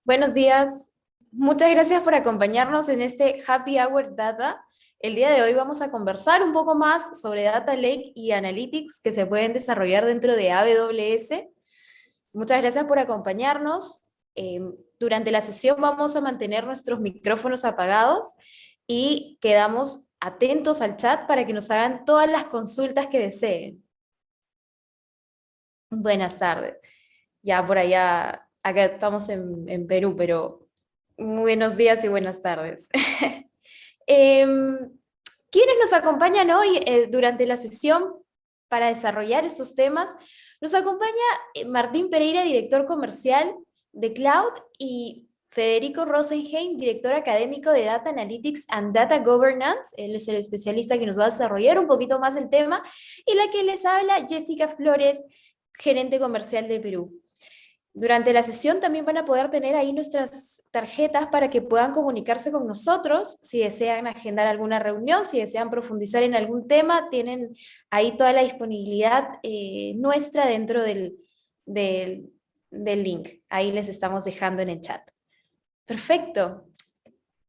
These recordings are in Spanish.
Buenos días. Muchas gracias por acompañarnos en este Happy Hour Data. El día de hoy vamos a conversar un poco más sobre Data Lake y Analytics que se pueden desarrollar dentro de AWS. Muchas gracias por acompañarnos. Eh, Durante la sesión vamos a mantener nuestros micrófonos apagados y quedamos atentos al chat para que nos hagan todas las consultas que deseen. Buenas tardes. Ya por allá, acá estamos en Perú, pero buenos días y buenas tardes. Em, ¿Quiénes nos acompañan hoy durante la sesión para desarrollar estos temas? Nos acompaña Martín Pereira, director comercial de Cloud, y Federico Rosenheim, director académico de Data Analytics and Data Governance. Él es el especialista que nos va a desarrollar un poquito más el tema. Y la que les habla, Jessica Flores, gerente comercial de Perú. Durante la sesión también van a poder tener ahí nuestras tarjetas para que puedan comunicarse con nosotros si desean agendar alguna reunión, si desean profundizar en algún tema, tienen ahí toda la disponibilidad nuestra dentro del, del link. Ahí les estamos dejando en el chat. Perfecto.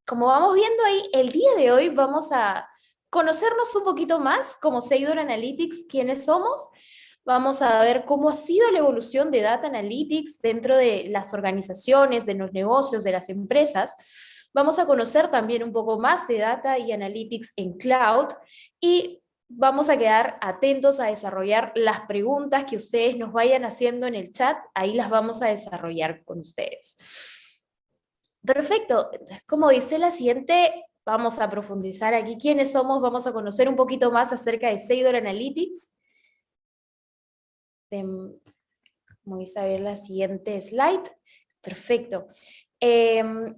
Como vamos viendo ahí, el día de hoy vamos a conocernos un poquito más como Seidor Analytics, quiénes somos. Vamos a ver cómo ha sido la evolución de Data Analytics dentro de las organizaciones, de los negocios, de las empresas. Vamos a conocer también un poco más de Data y Analytics en Cloud y vamos a quedar atentos a desarrollar las preguntas que ustedes nos vayan haciendo en el chat. Ahí las vamos a desarrollar con ustedes. Perfecto. Entonces, como dice la siguiente, vamos a profundizar aquí quiénes somos, vamos a conocer un poquito más acerca de Seidor Analytics. Vamos a ver la siguiente slide. Perfecto.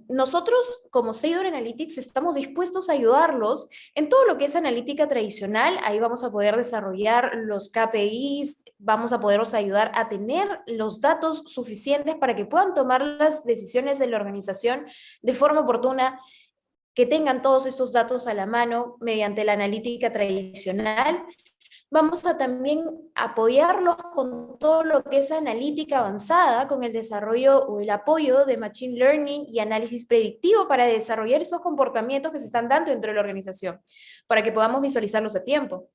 Nosotros, como Seidor Analytics, estamos dispuestos a ayudarlos en todo lo que es analítica tradicional. Ahí vamos a poder desarrollar los KPIs, vamos a poderlos ayudar a tener los datos suficientes para que puedan tomar las decisiones de la organización de forma oportuna, que tengan todos estos datos a la mano mediante la analítica tradicional. Vamos a también apoyarlos con todo lo que es analítica avanzada, con el desarrollo o el apoyo de Machine Learning y análisis predictivo para desarrollar esos comportamientos que se están dando dentro de la organización, para que podamos visualizarlos a tiempo.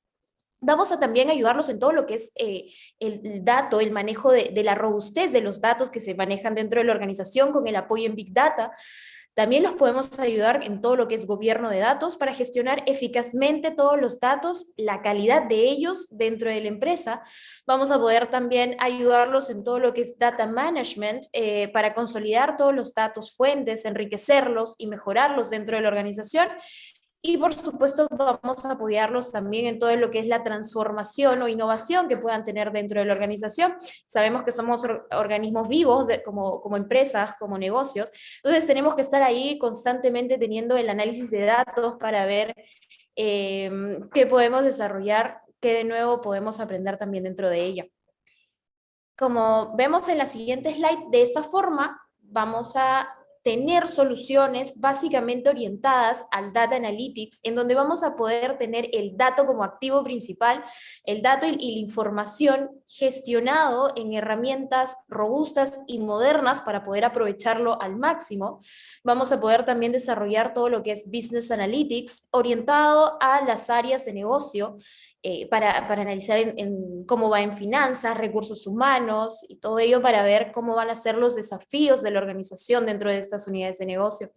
Vamos a también ayudarlos en todo lo que es el dato, el manejo de la robustez de los datos que se manejan dentro de la organización con el apoyo en Big Data. También los podemos ayudar en todo lo que es gobierno de datos para gestionar eficazmente todos los datos, la calidad de ellos dentro de la empresa. Vamos a poder también ayudarlos en todo lo que es data management para consolidar todos los datos fuentes, enriquecerlos y mejorarlos dentro de la organización. Y por supuesto vamos a apoyarlos también en todo lo que es la transformación o innovación que puedan tener dentro de la organización. Sabemos que somos organismos vivos como empresas, como negocios, entonces tenemos que estar ahí constantemente teniendo el análisis de datos para ver qué podemos desarrollar, qué de nuevo podemos aprender también dentro de ella. Como vemos en la siguiente slide, de esta forma vamos a tener soluciones básicamente orientadas al Data Analytics, en donde vamos a poder tener el dato como activo principal, el dato y la información gestionado en herramientas robustas y modernas para poder aprovecharlo al máximo. Vamos a poder también desarrollar todo lo que es Business Analytics, orientado a las áreas de negocio, para analizar cómo va en finanzas, recursos humanos y todo ello para ver cómo van a ser los desafíos de la organización dentro de estas unidades de negocio.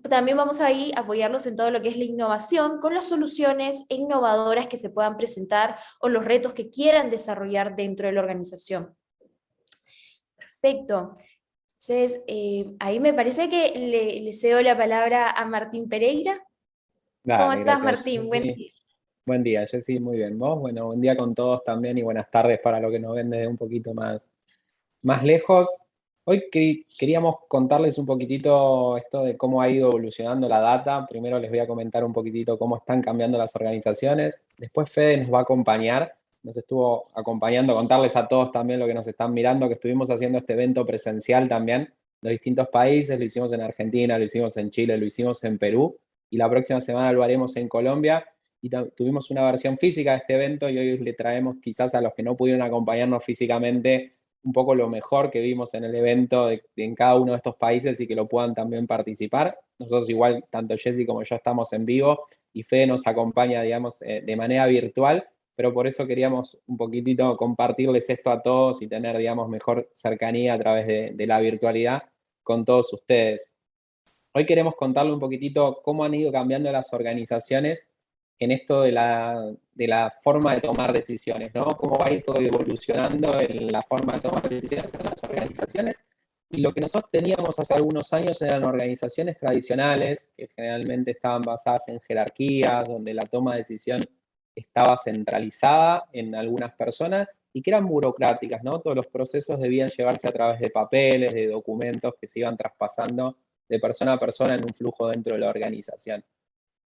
También vamos a ir a apoyarlos en todo lo que es la innovación con las soluciones innovadoras que se puedan presentar o los retos que quieran desarrollar dentro de la organización. Perfecto. Entonces, ahí me parece que le cedo la palabra a Martín Pereira. ¿Cómo Dale, estás, gracias, Martín? Buen Jessy. día. Buen día, Jessy, muy bien. ¿Vos? Bueno, buen día con todos también y buenas tardes para los que nos ven desde un poquito más lejos. Hoy queríamos contarles un poquitito esto de cómo ha ido evolucionando la data. Primero les voy a comentar un poquitito cómo están cambiando las organizaciones. Después Fede nos va a acompañar, nos estuvo acompañando, contarles a todos también lo que nos están mirando, que estuvimos haciendo este evento presencial también en los distintos países. Lo hicimos en Argentina, lo hicimos en Chile, lo hicimos en Perú y la próxima semana lo haremos en Colombia. Y tuvimos una versión física de este evento y hoy le traemos quizás a los que no pudieron acompañarnos físicamente un poco lo mejor que vimos en el evento en cada uno de estos países y que lo puedan también participar. Nosotros igual, tanto Jessy como yo estamos en vivo y Fede nos acompaña, digamos, de manera virtual, pero por eso queríamos un poquitito compartirles esto a todos y tener, digamos, mejor cercanía a través de la virtualidad con todos ustedes. Hoy queremos contarle un poquitito cómo han ido cambiando las organizaciones en esto de la forma de tomar decisiones, ¿no? Cómo va a ir todo evolucionando en la forma de tomar decisiones en las organizaciones. Y lo que nosotros teníamos hace algunos años eran organizaciones tradicionales, que generalmente estaban basadas en jerarquías, donde la toma de decisión estaba centralizada en algunas personas y que eran burocráticas, ¿no? Todos los procesos debían llevarse a través de papeles, de documentos que se iban traspasando de persona a persona en un flujo dentro de la organización.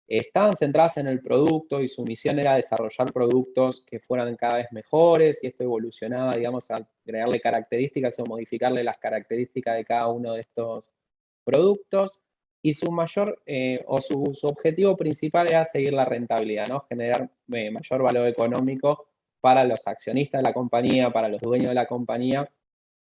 Estaban centradas en el producto y su misión era desarrollar productos que fueran cada vez mejores y esto evolucionaba, digamos, a agregarle características o modificarle las características de cada uno de estos productos y su mayor su objetivo principal era seguir la rentabilidad, ¿no? Generar mayor valor económico para los accionistas de la compañía, para los dueños de la compañía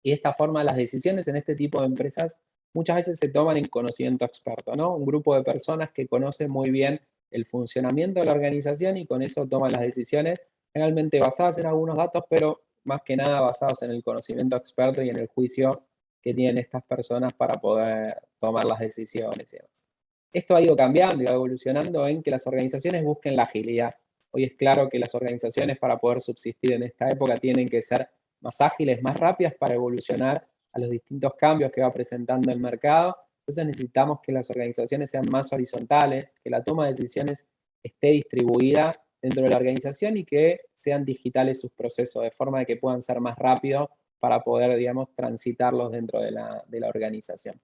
y de esta forma las decisiones en este tipo de empresas muchas veces se toman en conocimiento experto, ¿no? Un grupo de personas que conocen muy bien el funcionamiento de la organización y con eso toman las decisiones, generalmente basadas en algunos datos, pero más que nada basados en el conocimiento experto y en el juicio que tienen estas personas para poder tomar las decisiones y demás. Esto ha ido cambiando y va evolucionando en que las organizaciones busquen la agilidad. Hoy es claro que las organizaciones para poder subsistir en esta época tienen que ser más ágiles, más rápidas para evolucionar a los distintos cambios que va presentando el mercado. Entonces necesitamos que las organizaciones sean más horizontales, que la toma de decisiones esté distribuida dentro de la organización y que sean digitales sus procesos, de forma de que puedan ser más rápidos para poder, digamos, transitarlos dentro de la organización.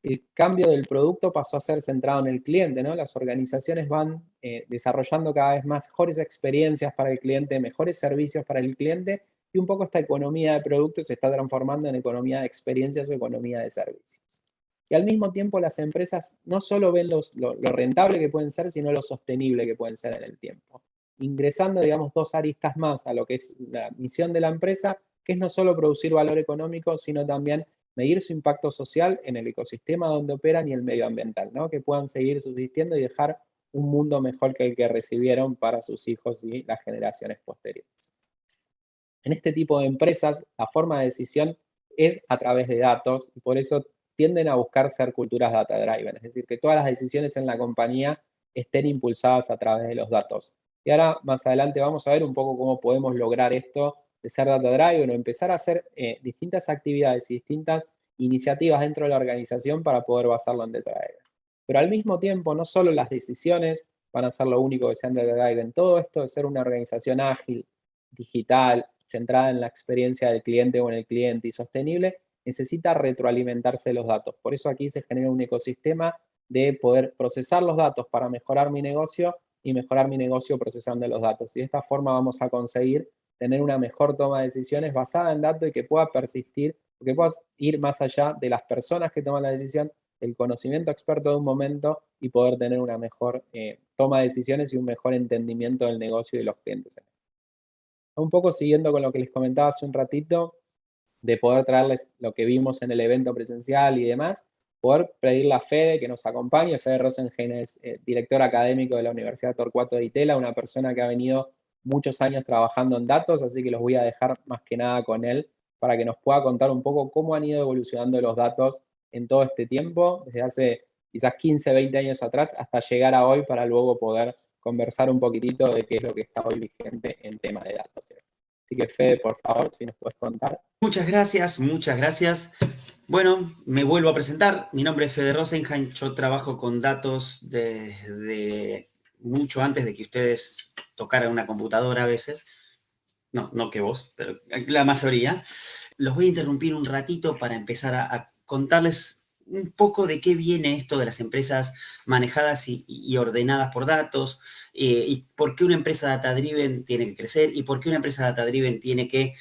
El cambio del producto pasó a ser centrado en el cliente, ¿no? Las organizaciones van desarrollando cada vez mejores experiencias para el cliente, mejores servicios para el cliente, y un poco esta economía de productos se está transformando en economía de experiencias o economía de servicios. Y al mismo tiempo las empresas no solo ven lo rentable que pueden ser, sino lo sostenible que pueden ser en el tiempo. Ingresando, digamos, dos aristas más a lo que es la misión de la empresa, que es no solo producir valor económico, sino también medir su impacto social en el ecosistema donde operan y el medioambiental, ¿no? Que puedan seguir subsistiendo y dejar un mundo mejor que el que recibieron para sus hijos y las generaciones posteriores. En este tipo de empresas, la forma de decisión es a través de datos y por eso tienden a buscar ser culturas data-driven, es decir, que todas las decisiones en la compañía estén impulsadas a través de los datos. Y ahora, más adelante, vamos a ver un poco cómo podemos lograr esto de ser data-driven o empezar a hacer distintas actividades y distintas iniciativas dentro de la organización para poder basarlo en data-driven. Pero al mismo tiempo, no solo las decisiones van a ser lo único que sean data-driven, todo esto de ser una organización ágil, digital, centrada en la experiencia del cliente o en el cliente y sostenible, necesita retroalimentarse de los datos. Por eso aquí se genera un ecosistema de poder procesar los datos para mejorar mi negocio y mejorar mi negocio procesando los datos. Y de esta forma vamos a conseguir tener una mejor toma de decisiones basada en datos y que pueda persistir, que pueda ir más allá de las personas que toman la decisión, del conocimiento experto de un momento y poder tener una mejor toma de decisiones y un mejor entendimiento del negocio y de los clientes. Un poco siguiendo con lo que les comentaba hace un ratito, de poder traerles lo que vimos en el evento presencial y demás, poder pedirle a Fede que nos acompañe. Fede Rosenheim es director académico de la Universidad Torcuato de Itela, una persona que ha venido muchos años trabajando en datos, así que los voy a dejar más que nada con él para que nos pueda contar un poco cómo han ido evolucionando los datos en todo este tiempo, desde hace quizás 15, 20 años atrás, hasta llegar a hoy para luego poder conversar un poquitito de qué es lo que está hoy vigente en tema de datos. Así que Fede, por favor, si nos puedes contar. Muchas gracias, muchas gracias. Bueno, me vuelvo a presentar. Mi nombre es Fede Rosenheim. Yo trabajo con datos desde mucho antes de que ustedes tocaran una computadora a veces. No, no que vos, pero la mayoría. Los voy a interrumpir un ratito para empezar a contarles un poco de qué viene esto de las empresas manejadas y ordenadas por datos, y por qué una empresa data-driven tiene que crecer, y por qué una empresa data-driven tiene que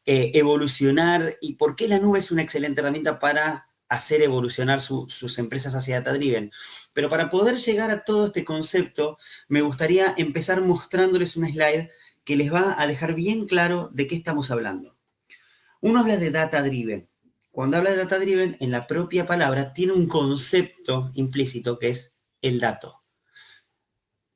evolucionar, y por qué la nube es una excelente herramienta para hacer evolucionar sus empresas hacia data-driven. Pero para poder llegar a todo este concepto, me gustaría empezar mostrándoles un slide que les va a dejar bien claro de qué estamos hablando. Uno habla de data driven. Cuando habla de data driven, en la propia palabra tiene un concepto implícito que es el dato.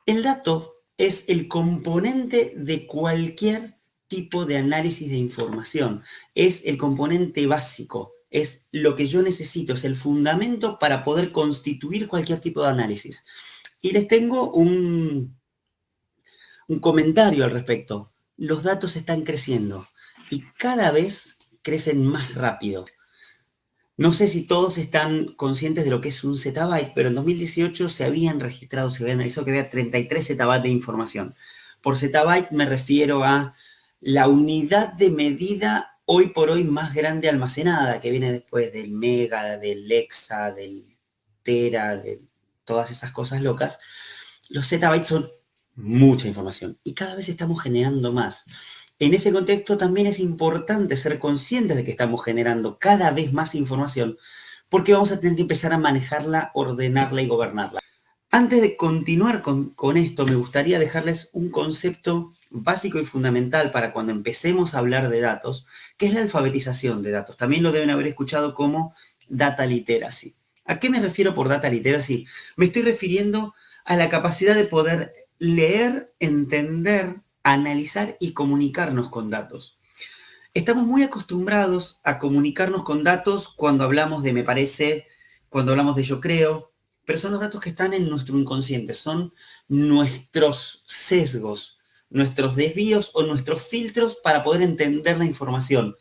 El dato es el componente de cualquier tipo de análisis de información. Es el componente básico, es lo que yo necesito, es el fundamento para poder constituir cualquier tipo de análisis. Y les tengo un comentario al respecto. Los datos están creciendo y cada vez crecen más rápido. No sé si todos están conscientes de lo que es un zettabyte, pero en 2018 se habían registrado, se habían analizado que había 33 zettabytes de información. Por zettabyte me refiero a la unidad de medida hoy por hoy más grande almacenada, que viene después del mega, del hexa, del tera, de todas esas cosas locas. Los zettabytes son mucha información y cada vez estamos generando más. En ese contexto también es importante ser conscientes de que estamos generando cada vez más información porque vamos a tener que empezar a manejarla, ordenarla y gobernarla. Antes de continuar con esto, me gustaría dejarles un concepto básico y fundamental para cuando empecemos a hablar de datos, que es la alfabetización de datos. También lo deben haber escuchado como data literacy. ¿A qué me refiero por data literacy? Me estoy refiriendo a la capacidad de poder leer, entender, analizar y comunicarnos con datos. Estamos muy acostumbrados a comunicarnos con datos cuando hablamos de me parece, cuando hablamos de yo creo, pero son los datos que están en nuestro inconsciente, son nuestros sesgos, nuestros desvíos o nuestros filtros para poder entender la información.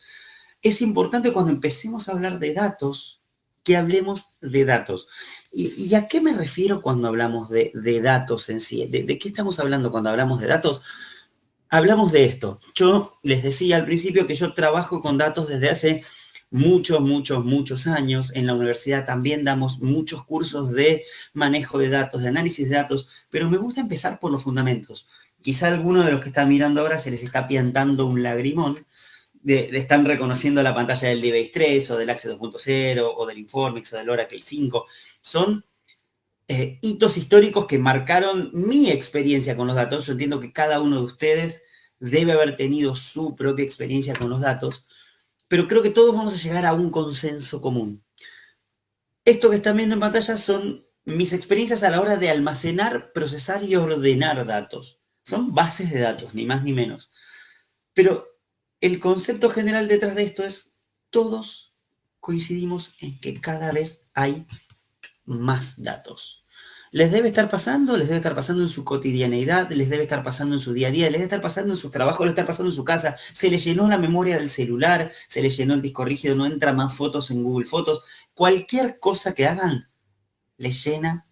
Es importante cuando empecemos a hablar de datos, que hablemos de datos. ¿Y a qué me refiero cuando hablamos de datos en sí? ¿De qué estamos hablando cuando hablamos de datos? Hablamos de esto. Yo les decía al principio que yo trabajo con datos desde hace muchos años. En la universidad también damos muchos cursos de manejo de datos, de análisis de datos, pero me gusta empezar por los fundamentos. Quizá a alguno de los que están mirando ahora se les está piantando un lagrimón de están reconociendo la pantalla del DBase 3 o del Access 2.0 o del Informix o del Oracle 5. Son hitos históricos que marcaron mi experiencia con los datos. Yo entiendo que cada uno de ustedes debe haber tenido su propia experiencia con los datos, pero creo que todos vamos a llegar a un consenso común. Esto que están viendo en pantalla son mis experiencias a la hora de almacenar, procesar y ordenar datos. Son bases de datos, ni más ni menos. Pero el concepto general detrás de esto es todos coincidimos en que cada vez hay más datos. Les debe estar pasando en su cotidianeidad, les debe estar pasando en su día a día, les debe estar pasando en sus trabajos, les debe estar pasando en su casa, se les llenó la memoria del celular, se les llenó el disco rígido, no entra más fotos en Google Fotos, cualquier cosa que hagan les llena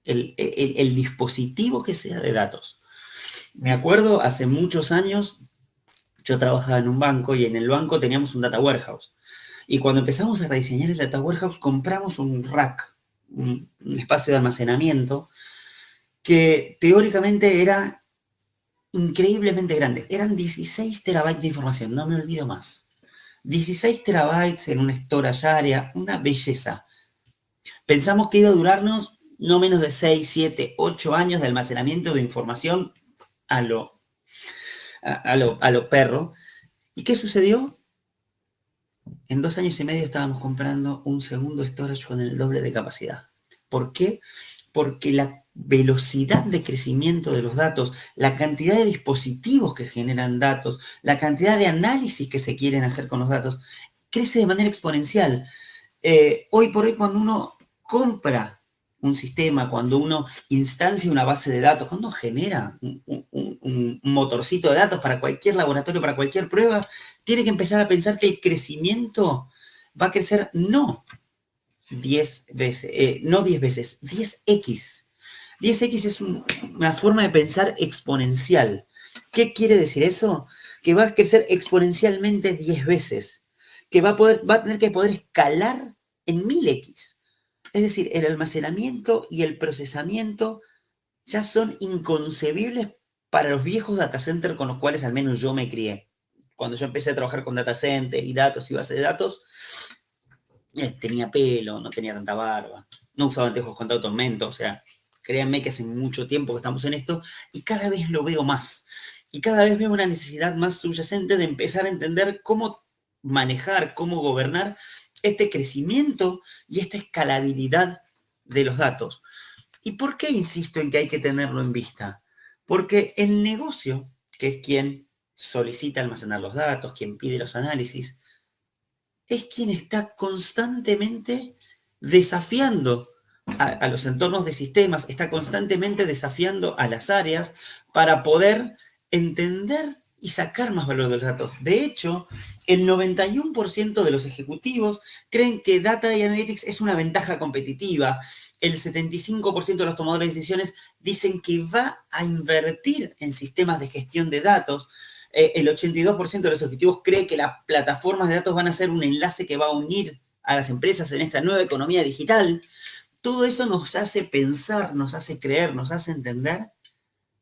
el dispositivo que sea de datos. Me acuerdo, hace muchos años, yo trabajaba en un banco y en el banco teníamos un data warehouse. Y cuando empezamos a rediseñar el data warehouse, compramos un rack, un espacio de almacenamiento que teóricamente era increíblemente grande. Eran 16 terabytes de información, no me olvido más. 16 terabytes en un storage area, una belleza. Pensamos que iba a durarnos no menos de 6, 7, 8 años de almacenamiento de información a lo perro. ¿Y qué sucedió? En 2 años y medio estábamos comprando un segundo storage con el doble de capacidad. ¿Por qué? Porque la velocidad de crecimiento de los datos, la cantidad de dispositivos que generan datos, la cantidad de análisis que se quieren hacer con los datos, crece de manera exponencial. Hoy por hoy, cuando uno compra un sistema, cuando uno instancia una base de datos, cuando uno genera un motorcito de datos para cualquier laboratorio, para cualquier prueba, tiene que empezar a pensar que el crecimiento va a crecer no 10 veces, no 10 veces, 10x. 10x es una forma de pensar exponencial. ¿Qué quiere decir eso? Que va a crecer exponencialmente 10 veces, que va a tener que poder escalar en 1000x. Es decir, el almacenamiento y el procesamiento ya son inconcebibles para los viejos data centers con los cuales al menos yo me crié. Cuando yo empecé a trabajar con data center y datos y bases de datos, tenía pelo, no tenía tanta barba, no usaba anteojos con tanto aumento, o sea, créanme que hace mucho tiempo que estamos en esto y cada vez lo veo más. Y cada vez veo una necesidad más subyacente de empezar a entender cómo manejar, cómo gobernar este crecimiento y esta escalabilidad de los datos. ¿Y por qué insisto en que hay que tenerlo en vista? Porque el negocio, que es quien solicita almacenar los datos, quien pide los análisis, es quien está constantemente desafiando a los entornos de sistemas, está constantemente desafiando a las áreas para poder entender y sacar más valor de los datos. De hecho, el 91% de los ejecutivos creen que Data y Analytics es una ventaja competitiva. El 75% de los tomadores de decisiones dicen que va a invertir en sistemas de gestión de datos. El 82% de los ejecutivos cree que las plataformas de datos van a ser un enlace que va a unir a las empresas en esta nueva economía digital. Todo eso nos hace pensar, nos hace creer, nos hace entender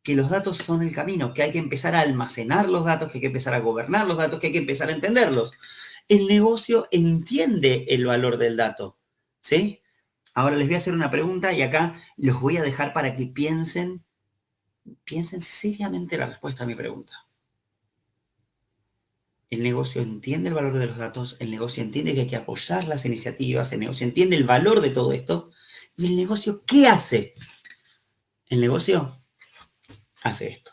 que los datos son el camino, que hay que empezar a almacenar los datos, que hay que empezar a gobernar los datos, que hay que empezar a entenderlos. El negocio entiende el valor del dato, ¿sí? Ahora les voy a hacer una pregunta y acá los voy a dejar para que piensen seriamente la respuesta a mi pregunta. El negocio entiende el valor de los datos, el negocio entiende que hay que apoyar las iniciativas, el negocio entiende el valor de todo esto. ¿Y el negocio qué hace? El negocio hace esto.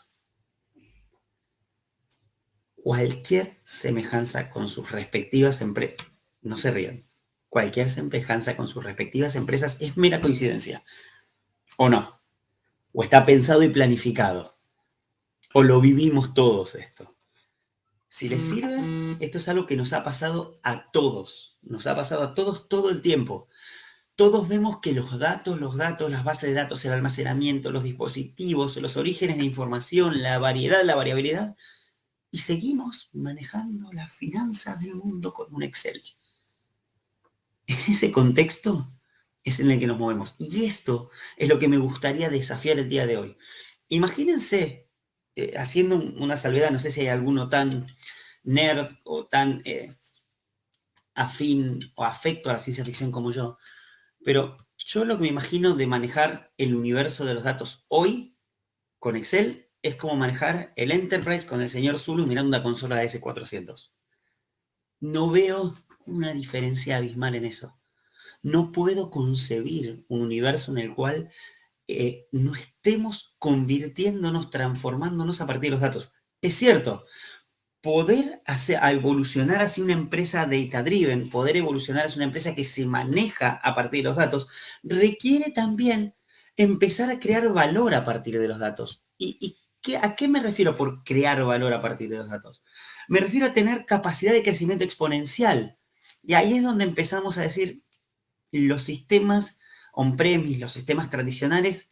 Cualquier semejanza con sus respectivas empresas, no se rían, cualquier semejanza con sus respectivas empresas es mera coincidencia. ¿O no? ¿O está pensado y planificado? ¿O lo vivimos todos esto? Si les sirve, esto es algo que nos ha pasado a todos. Nos ha pasado a todos todo el tiempo. Todos vemos que los datos, las bases de datos, el almacenamiento, los dispositivos, los orígenes de información, la variedad, la variabilidad, y seguimos manejando las finanzas del mundo con un Excel. En ese contexto es en el que nos movemos. Y esto es lo que me gustaría desafiar el día de hoy. Imagínense, haciendo una salvedad, no sé si hay alguno tan nerd o tan afín o afecto a la ciencia ficción como yo, pero yo lo que me imagino de manejar el universo de los datos hoy con Excel es como manejar el Enterprise con el señor Zulu mirando una consola de S400. No veo una diferencia abismal en eso. No puedo concebir un universo en el cual no estemos convirtiéndonos, transformándonos a partir de los datos. Es cierto, poder evolucionar hacia una empresa data-driven, poder evolucionar hacia una empresa que se maneja a partir de los datos, requiere también empezar a crear valor a partir de los datos. ¿A qué me refiero por crear valor a partir de los datos? Me refiero a tener capacidad de crecimiento exponencial. Y ahí es donde empezamos a decir, los sistemas on-premise, los sistemas tradicionales,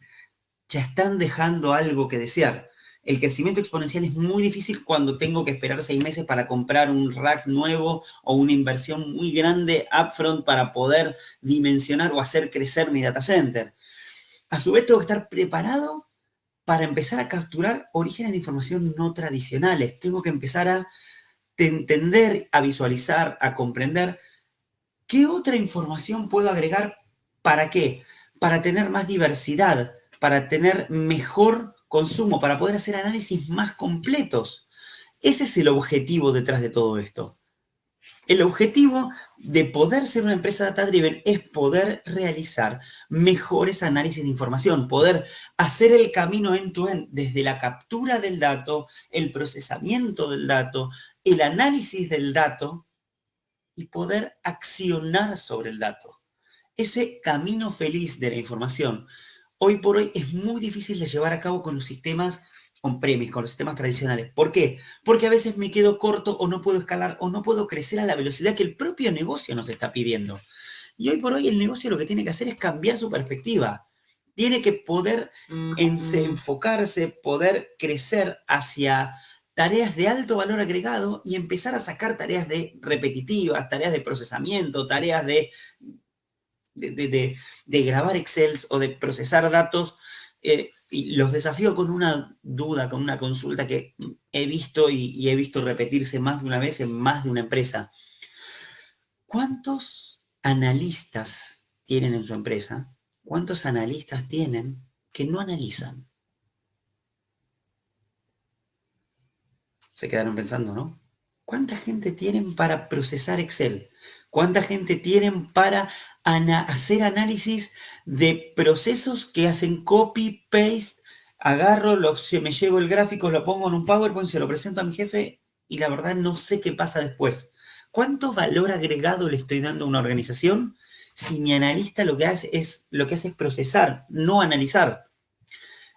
ya están dejando algo que desear. El crecimiento exponencial es muy difícil cuando tengo que esperar 6 meses para comprar un rack nuevo o una inversión muy grande upfront para poder dimensionar o hacer crecer mi data center. A su vez, tengo que estar preparado para empezar a capturar orígenes de información no tradicionales. Tengo que empezar a entender, a visualizar, a comprender qué otra información puedo agregar. ¿Para qué? Para tener más diversidad, para tener mejor consumo, para poder hacer análisis más completos. Ese es el objetivo detrás de todo esto. El objetivo de poder ser una empresa data-driven es poder realizar mejores análisis de información, poder hacer el camino end-to-end desde la captura del dato, el procesamiento del dato, el análisis del dato y poder accionar sobre el dato. Ese camino feliz de la información, hoy por hoy es muy difícil de llevar a cabo con los sistemas on-premise, con los sistemas tradicionales. ¿Por qué? Porque a veces me quedo corto o no puedo escalar o no puedo crecer a la velocidad que el propio negocio nos está pidiendo. Y hoy por hoy el negocio lo que tiene que hacer es cambiar su perspectiva. Tiene que poder enfocarse, poder crecer hacia tareas de alto valor agregado y empezar a sacar tareas repetitivas, tareas de procesamiento, tareas de grabar Excels o de procesar datos. Y los desafío con una duda, con una consulta que he visto y he visto repetirse más de una vez en más de una empresa. ¿Cuántos analistas tienen en su empresa? ¿Cuántos analistas tienen que no analizan? Se quedaron pensando, ¿no? ¿Cuánta gente tienen para procesar Excel? ¿Cuánta gente tienen para hacer análisis de procesos que hacen copy, paste? Agarro, me llevo el gráfico, lo pongo en un PowerPoint, se lo presento a mi jefe y la verdad no sé qué pasa después. ¿Cuánto valor agregado le estoy dando a una organización si mi analista lo que hace es procesar, no analizar?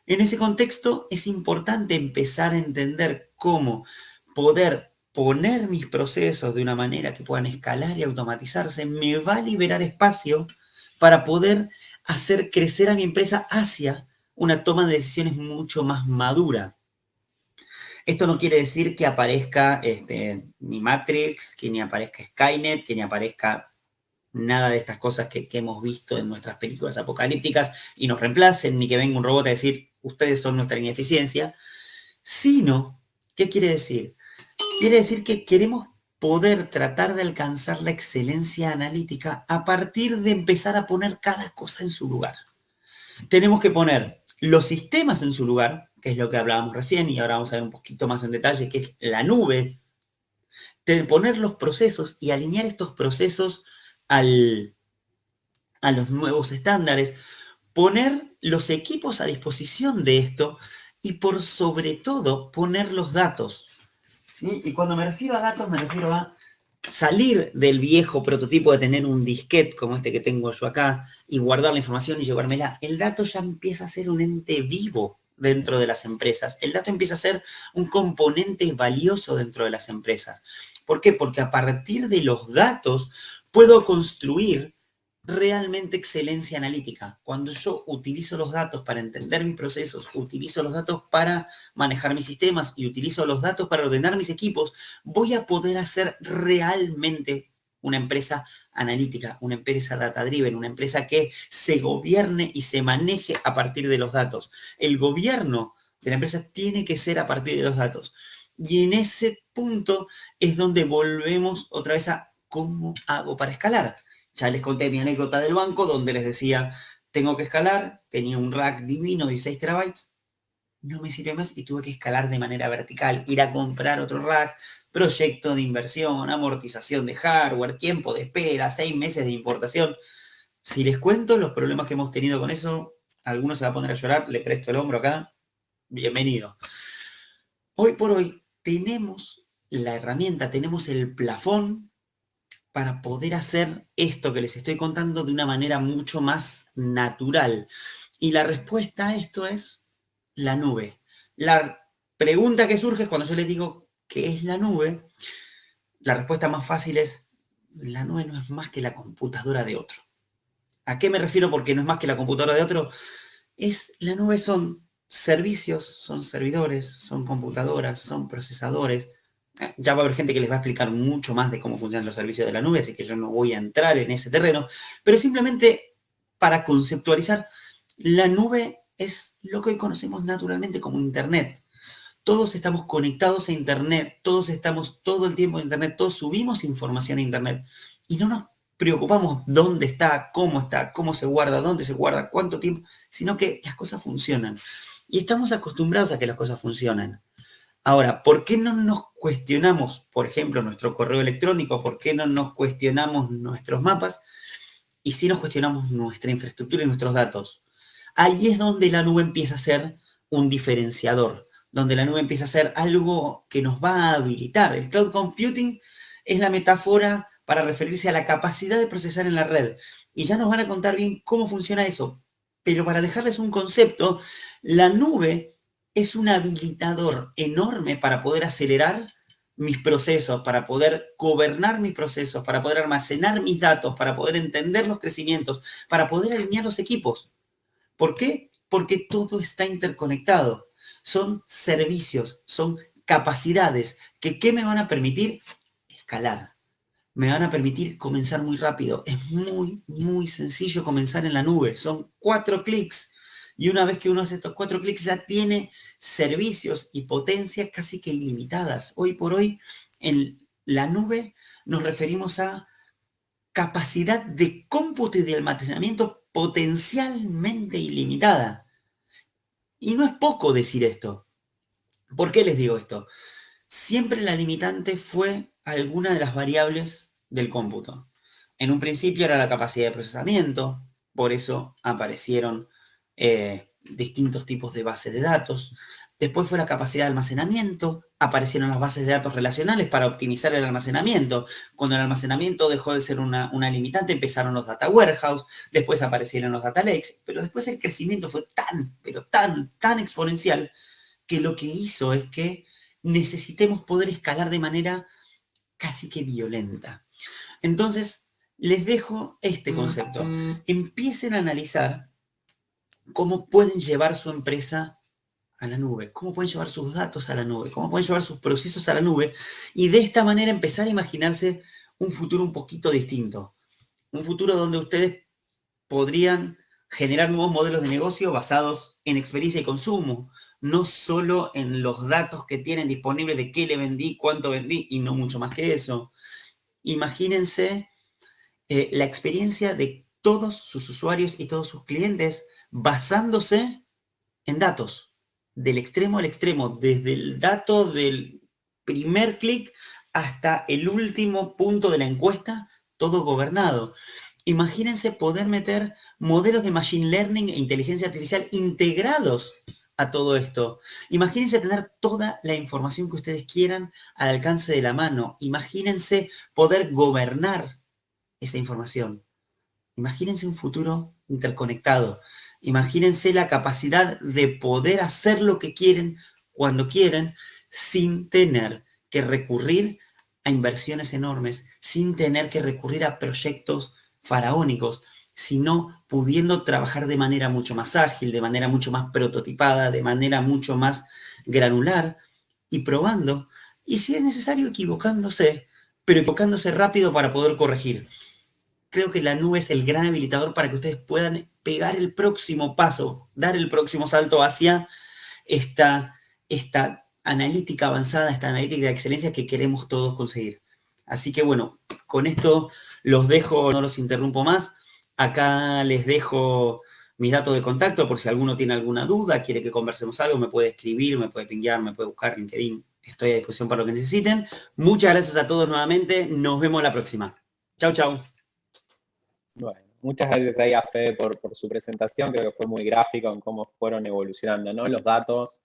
En ese contexto es importante empezar a entender cómo poder poner mis procesos de una manera que puedan escalar y automatizarse, me va a liberar espacio para poder hacer crecer a mi empresa hacia una toma de decisiones mucho más madura. Esto no quiere decir que aparezca ni Matrix, que ni aparezca Skynet, que ni aparezca nada de estas cosas que hemos visto en nuestras películas apocalípticas y nos reemplacen, ni que venga un robot a decir, ustedes son nuestra ineficiencia, sino, ¿qué quiere decir? Quiere decir que queremos poder tratar de alcanzar la excelencia analítica a partir de empezar a poner cada cosa en su lugar. Tenemos que poner los sistemas en su lugar, que es lo que hablábamos recién, y ahora vamos a ver un poquito más en detalle, que es la nube, de poner los procesos y alinear estos procesos a los nuevos estándares, poner los equipos a disposición de esto y por sobre todo poner los datos. ¿Sí? Y cuando me refiero a datos, me refiero a salir del viejo prototipo de tener un disquete como este que tengo yo acá y guardar la información y llevármela. El dato ya empieza a ser un ente vivo dentro de las empresas. El dato empieza a ser un componente valioso dentro de las empresas. ¿Por qué? Porque a partir de los datos puedo construir realmente excelencia analítica. Cuando yo utilizo los datos para entender mis procesos, utilizo los datos para manejar mis sistemas y utilizo los datos para ordenar mis equipos, voy a poder hacer realmente una empresa analítica, una empresa data-driven, una empresa que se gobierne y se maneje a partir de los datos. El gobierno de la empresa tiene que ser a partir de los datos. Y en ese punto es donde volvemos otra vez a cómo hago para escalar. Ya les conté mi anécdota del banco donde les decía, tengo que escalar, tenía un rack divino de 16 terabytes, no me sirve más y tuve que escalar de manera vertical, ir a comprar otro rack, proyecto de inversión, amortización de hardware, tiempo de espera, 6 meses de importación. Si les cuento los problemas que hemos tenido con eso, alguno se va a poner a llorar, le presto el hombro acá, bienvenido. Hoy por hoy tenemos la herramienta, tenemos el plafón para poder hacer esto que les estoy contando de una manera mucho más natural. Y la respuesta a esto es la nube. La pregunta que surge es cuando yo les digo ¿qué es la nube? La respuesta más fácil es la nube no es más que la computadora de otro. ¿A qué me refiero porque no es más que la computadora de otro? La nube son servicios, son servidores, son computadoras, son procesadores. Ya va a haber gente que les va a explicar mucho más de cómo funcionan los servicios de la nube, así que yo no voy a entrar en ese terreno, pero simplemente para conceptualizar, la nube es lo que hoy conocemos naturalmente como Internet. Todos estamos conectados a Internet, todos estamos todo el tiempo en Internet, todos subimos información a Internet y no nos preocupamos dónde está, cómo se guarda, dónde se guarda, cuánto tiempo, sino que las cosas funcionan. Y estamos acostumbrados a que las cosas funcionen. Ahora, ¿por qué no nos cuestionamos, por ejemplo, nuestro correo electrónico? ¿Por qué no nos cuestionamos nuestros mapas? Y sí nos cuestionamos nuestra infraestructura y nuestros datos. Ahí es donde la nube empieza a ser un diferenciador, donde la nube empieza a ser algo que nos va a habilitar. El cloud computing es la metáfora para referirse a la capacidad de procesar en la red. Y ya nos van a contar bien cómo funciona eso. Pero para dejarles un concepto, la nube es un habilitador enorme para poder acelerar mis procesos, para poder gobernar mis procesos, para poder almacenar mis datos, para poder entender los crecimientos, para poder alinear los equipos. ¿Por qué? Porque todo está interconectado. Son servicios, son capacidades que ¿qué me van a permitir? Escalar. Me van a permitir comenzar muy rápido. Es muy, muy sencillo comenzar en la nube. Son 4 clics. Y una vez que uno hace estos 4 clics ya tiene servicios y potencias casi que ilimitadas. Hoy por hoy en la nube nos referimos a capacidad de cómputo y de almacenamiento potencialmente ilimitada. Y no es poco decir esto. ¿Por qué les digo esto? siempre la limitante fue alguna de las variables del cómputo. En un principio era la capacidad de procesamiento, por eso aparecieron distintos tipos de bases de datos. Después fue la capacidad de almacenamiento, aparecieron las bases de datos relacionales para optimizar el almacenamiento. Cuando el almacenamiento dejó de ser una limitante, empezaron los data warehouse, después aparecieron los data lakes, pero después el crecimiento fue pero tan exponencial que lo que hizo es que necesitemos poder escalar de manera casi que violenta. Entonces, les dejo este concepto. Empiecen a analizar cómo pueden llevar su empresa a la nube, cómo pueden llevar sus datos a la nube, cómo pueden llevar sus procesos a la nube, y de esta manera empezar a imaginarse un futuro un poquito distinto. Un futuro donde ustedes podrían generar nuevos modelos de negocio basados en experiencia y consumo, no solo en los datos que tienen disponibles de qué le vendí, cuánto vendí y no mucho más que eso. Imagínense la experiencia de todos sus usuarios y todos sus clientes basándose en datos, del extremo al extremo, desde el dato del primer clic hasta el último punto de la encuesta, todo gobernado. Imagínense poder meter modelos de machine learning e inteligencia artificial integrados a todo esto. Imagínense tener toda la información que ustedes quieran al alcance de la mano. Imagínense poder gobernar esa información. Imagínense un futuro interconectado. Imagínense la capacidad de poder hacer lo que quieren cuando quieren sin tener que recurrir a inversiones enormes, sin tener que recurrir a proyectos faraónicos, sino pudiendo trabajar de manera mucho más ágil, de manera mucho más prototipada, de manera mucho más granular y probando, y si es necesario equivocándose, pero equivocándose rápido para poder corregir. Creo que la nube es el gran habilitador para que ustedes puedan pegar el próximo paso, dar el próximo salto hacia esta analítica avanzada, esta analítica de excelencia que queremos todos conseguir. Así que bueno, con esto los dejo, no los interrumpo más. Acá les dejo mis datos de contacto por si alguno tiene alguna duda, quiere que conversemos algo, me puede escribir, me puede pinguear, me puede buscar LinkedIn. Estoy a disposición para lo que necesiten. Muchas gracias a todos nuevamente. Nos vemos la próxima. Chau, chau. Bueno, muchas gracias ahí a Fede por su presentación. Creo que fue muy gráfico en cómo fueron evolucionando, ¿no?, los datos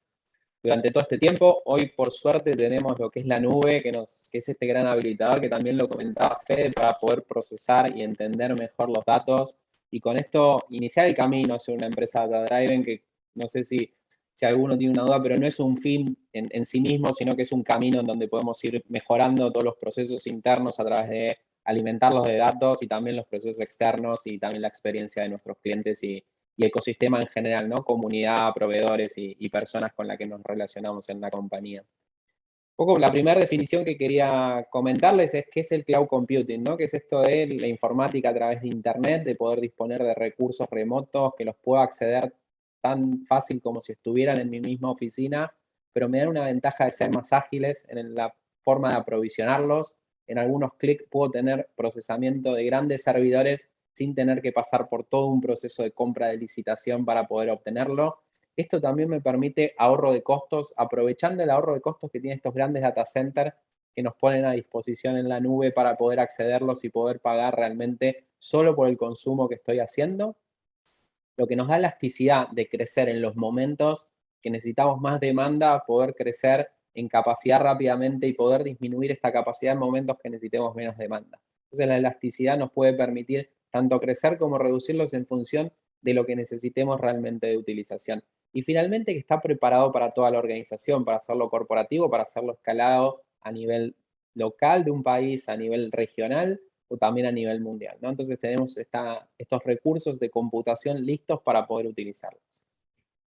durante todo este tiempo. Hoy, por suerte, tenemos lo que es la nube, que es este gran habilitador, que también lo comentaba Fede, para poder procesar y entender mejor los datos. Y con esto iniciar el camino hacia una empresa data-driven, que no sé si alguno tiene una duda, pero no es un fin en sí mismo, sino que es un camino en donde podemos ir mejorando todos los procesos internos a través de alimentarlos de datos y también los procesos externos y también la experiencia de nuestros clientes y ecosistema en general, ¿no? Comunidad, proveedores y personas con las que nos relacionamos en la compañía. Un poco la primera definición que quería comentarles es qué es el cloud computing, ¿no? Que es esto de la informática a través de Internet, de poder disponer de recursos remotos que los puedo acceder tan fácil como si estuvieran en mi misma oficina, pero me dan una ventaja de ser más ágiles en la forma de aprovisionarlos. En algunos clics puedo tener procesamiento de grandes servidores sin tener que pasar por todo un proceso de compra de licitación para poder obtenerlo. Esto también me permite ahorro de costos, aprovechando el ahorro de costos que tienen estos grandes data centers que nos ponen a disposición en la nube para poder accederlos y poder pagar realmente solo por el consumo que estoy haciendo. Lo que nos da elasticidad de crecer en los momentos que necesitamos más demanda, poder crecer en capacidad rápidamente y poder disminuir esta capacidad en momentos que necesitemos menos demanda. Entonces la elasticidad nos puede permitir tanto crecer como reducirlos en función de lo que necesitemos realmente de utilización. Y finalmente que está preparado para toda la organización, para hacerlo corporativo, para hacerlo escalado a nivel local de un país, a nivel regional o también a nivel mundial, ¿no? Entonces tenemos estos recursos de computación listos para poder utilizarlos.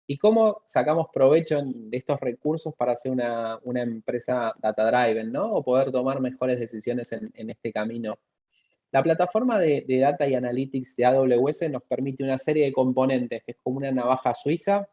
¿Y cómo sacamos provecho de estos recursos para hacer una empresa data-driven, ¿no? O poder tomar mejores decisiones en este camino? La plataforma de Data y Analytics de AWS nos permite una serie de componentes, que es como una navaja suiza,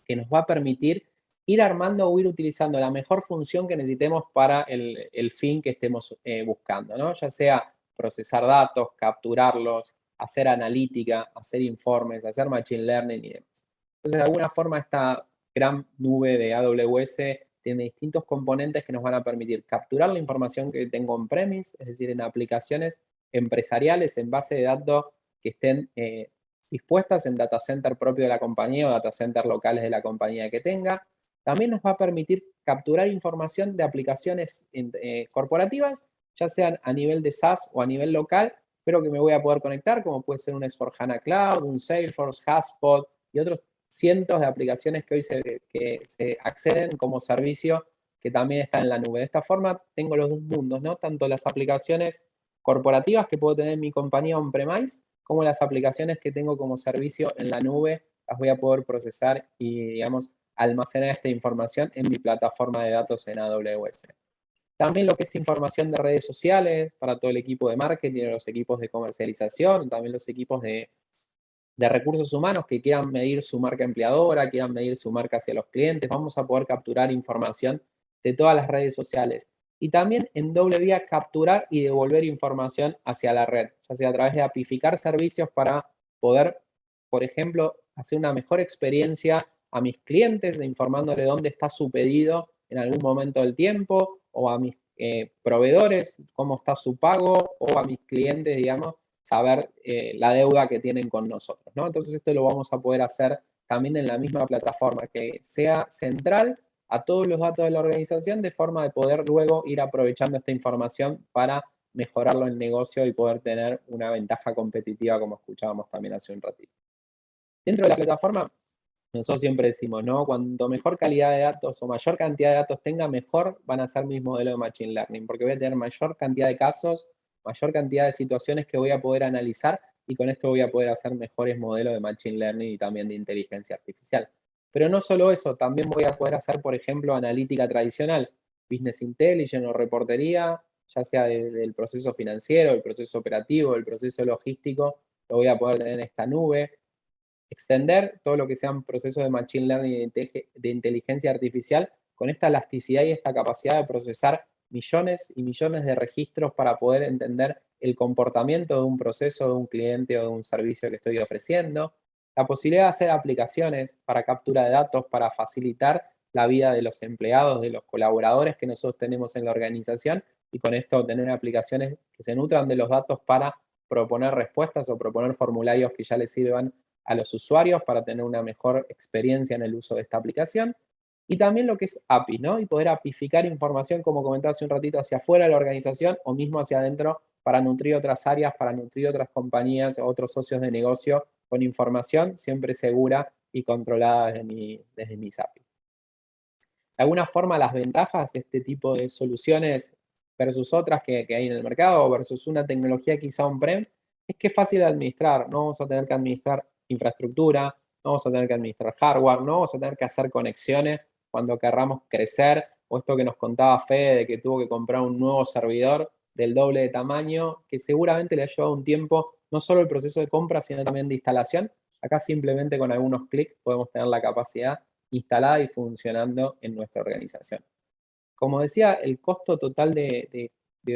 que nos va a permitir ir armando o ir utilizando la mejor función que necesitemos para el fin que estemos buscando, ¿no? Ya sea procesar datos, capturarlos, hacer analítica, hacer informes, hacer machine learning y demás. Entonces, de alguna forma, esta gran nube de AWS tiene distintos componentes que nos van a permitir capturar la información que tengo on-premise, es decir, en aplicaciones empresariales en base de datos que estén dispuestas en data center propio de la compañía o data center locales de la compañía que tenga. También nos va a permitir capturar información de aplicaciones corporativas, ya sean a nivel de SaaS o a nivel local, pero que me voy a poder conectar, como puede ser un S/4HANA Cloud, un Salesforce, HubSpot y otros cientos de aplicaciones que hoy se acceden como servicio que también están en la nube. De esta forma tengo los dos mundos, ¿no? Tanto las aplicaciones corporativas que puedo tener en mi compañía on-premise, como las aplicaciones que tengo como servicio en la nube, las voy a poder procesar y, digamos, almacenar esta información en mi plataforma de datos en AWS. También lo que es información de redes sociales para todo el equipo de marketing, los equipos de comercialización, también los equipos de recursos humanos que quieran medir su marca empleadora, quieran medir su marca hacia los clientes. Vamos a poder capturar información de todas las redes sociales. Y también en doble vía capturar y devolver información hacia la red, ya sea a través de apificar servicios para poder, por ejemplo, hacer una mejor experiencia a mis clientes, informándole dónde está su pedido en algún momento del tiempo, o a mis proveedores, cómo está su pago, o a mis clientes, digamos, saber la deuda que tienen con nosotros, ¿no? Entonces esto lo vamos a poder hacer también en la misma plataforma, que sea central a todos los datos de la organización, de forma de poder luego ir aprovechando esta información para mejorarlo en negocio y poder tener una ventaja competitiva, como escuchábamos también hace un ratito. Dentro de la plataforma, nosotros siempre decimos, ¿no? Cuanto mejor calidad de datos o mayor cantidad de datos tenga, mejor van a ser mis modelos de Machine Learning, porque voy a tener mayor cantidad de casos, mayor cantidad de situaciones que voy a poder analizar, y con esto voy a poder hacer mejores modelos de Machine Learning y también de inteligencia artificial. Pero no solo eso, también voy a poder hacer, por ejemplo, analítica tradicional, Business Intelligence o reportería, ya sea del proceso financiero, el proceso operativo, el proceso logístico, lo voy a poder tener en esta nube. Extender todo lo que sean procesos de Machine Learning y de inteligencia artificial con esta elasticidad y esta capacidad de procesar millones y millones de registros para poder entender el comportamiento de un proceso, de un cliente o de un servicio que estoy ofreciendo. La posibilidad de hacer aplicaciones para captura de datos, para facilitar la vida de los empleados, de los colaboradores que nosotros tenemos en la organización, y con esto tener aplicaciones que se nutran de los datos para proponer respuestas o proponer formularios que ya les sirvan a los usuarios para tener una mejor experiencia en el uso de esta aplicación. Y también lo que es API, ¿no? Y poder apificar información, como comentaba hace un ratito, hacia afuera de la organización o mismo hacia adentro, para nutrir otras áreas, para nutrir otras compañías o otros socios de negocio con información siempre segura y controlada desde mis API. De alguna forma, las ventajas de este tipo de soluciones versus otras que hay en el mercado, versus una tecnología quizá on-prem, es que es fácil de administrar. No vamos a tener que administrar infraestructura, no vamos a tener que administrar hardware, no vamos a tener que hacer conexiones cuando querramos crecer, o esto que nos contaba Fede, de que tuvo que comprar un nuevo servidor del doble de tamaño, que seguramente le ha llevado un tiempo, no solo el proceso de compra, sino también de instalación. Acá simplemente con algunos clics podemos tener la capacidad instalada y funcionando en nuestra organización. Como decía, el costo total de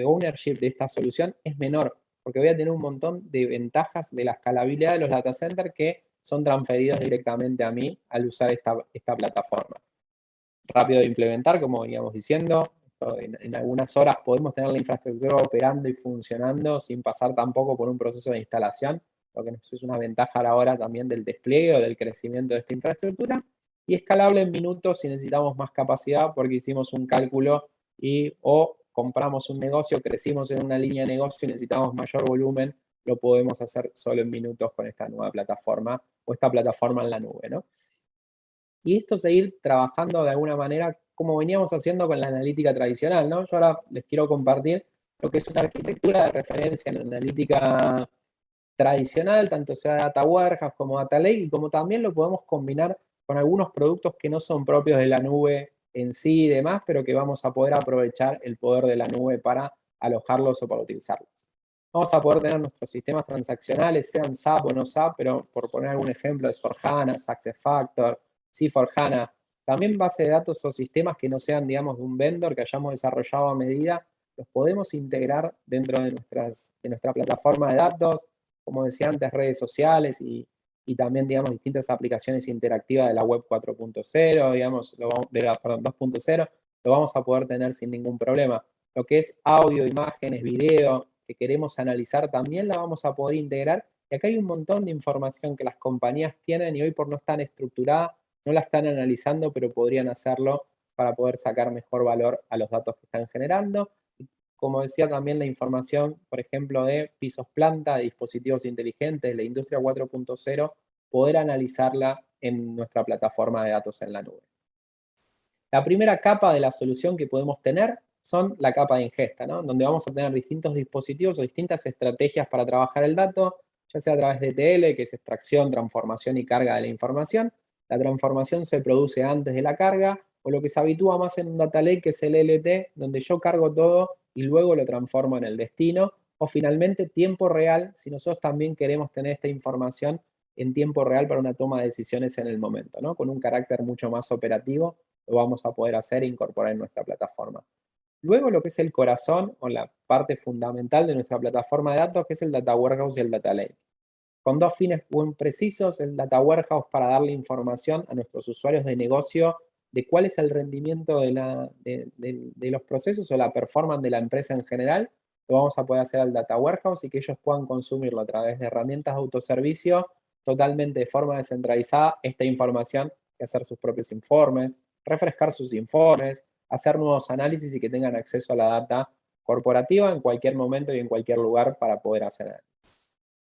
ownership de esta solución es menor, porque voy a tener un montón de ventajas de la escalabilidad de los data centers que son transferidos directamente a mí al usar esta plataforma. Rápido de implementar, como veníamos diciendo, en algunas horas podemos tener la infraestructura operando y funcionando sin pasar tampoco por un proceso de instalación, lo que nos es una ventaja a la hora también del despliegue o del crecimiento de esta infraestructura. Y escalable en minutos si necesitamos más capacidad porque hicimos un cálculo o compramos un negocio, crecimos en una línea de negocio y necesitamos mayor volumen, lo podemos hacer solo en minutos con esta nueva plataforma o esta plataforma en la nube, ¿no? Y esto seguir trabajando de alguna manera como veníamos haciendo con la analítica tradicional, ¿no? Yo ahora les quiero compartir lo que es una arquitectura de referencia en la analítica tradicional, tanto sea Data Warehouse como Data Lake, y como también lo podemos combinar con algunos productos que no son propios de la nube en sí y demás, pero que vamos a poder aprovechar el poder de la nube para alojarlos o para utilizarlos. Vamos a poder tener nuestros sistemas transaccionales, sean SAP o no SAP, pero por poner algún ejemplo, S/4HANA, SuccessFactors, C4HANA, también base de datos o sistemas que no sean, digamos, de un vendor que hayamos desarrollado a medida, los podemos integrar dentro de nuestra plataforma de datos, como decía antes, redes sociales y y también, digamos, distintas aplicaciones interactivas de la web 4.0, digamos, perdón, 2.0, lo vamos a poder tener sin ningún problema. Lo que es audio, imágenes, video, que queremos analizar, también la vamos a poder integrar. Y acá hay un montón de información que las compañías tienen y hoy por no estar estructurada, no la están analizando, pero podrían hacerlo para poder sacar mejor valor a los datos que están generando. Como decía, también la información, por ejemplo, de pisos planta, de dispositivos inteligentes, de la industria 4.0, poder analizarla en nuestra plataforma de datos en la nube. La primera capa de la solución que podemos tener son la capa de ingesta, ¿no? Donde vamos a tener distintos dispositivos o distintas estrategias para trabajar el dato, ya sea a través de ETL, que es extracción, transformación y carga de la información. La transformación se produce antes de la carga, o lo que se habitúa más en un data lake, que es el LT, donde yo cargo todo y luego lo transformo en el destino, o finalmente tiempo real, si nosotros también queremos tener esta información en tiempo real para una toma de decisiones en el momento, ¿no? Con un carácter mucho más operativo, lo vamos a poder hacer e incorporar en nuestra plataforma. Luego lo que es el corazón o la parte fundamental de nuestra plataforma de datos, que es el Data Warehouse y el Data Lake. Con dos fines muy precisos, el Data Warehouse para darle información a nuestros usuarios de negocio de cuál es el rendimiento de los procesos o la performance de la empresa en general. Lo vamos a poder hacer al Data Warehouse y que ellos puedan consumirlo a través de herramientas de autoservicio totalmente de forma descentralizada, esta información, y hacer sus propios informes, refrescar sus informes, hacer nuevos análisis y que tengan acceso a la data corporativa en cualquier momento y en cualquier lugar para poder hacer.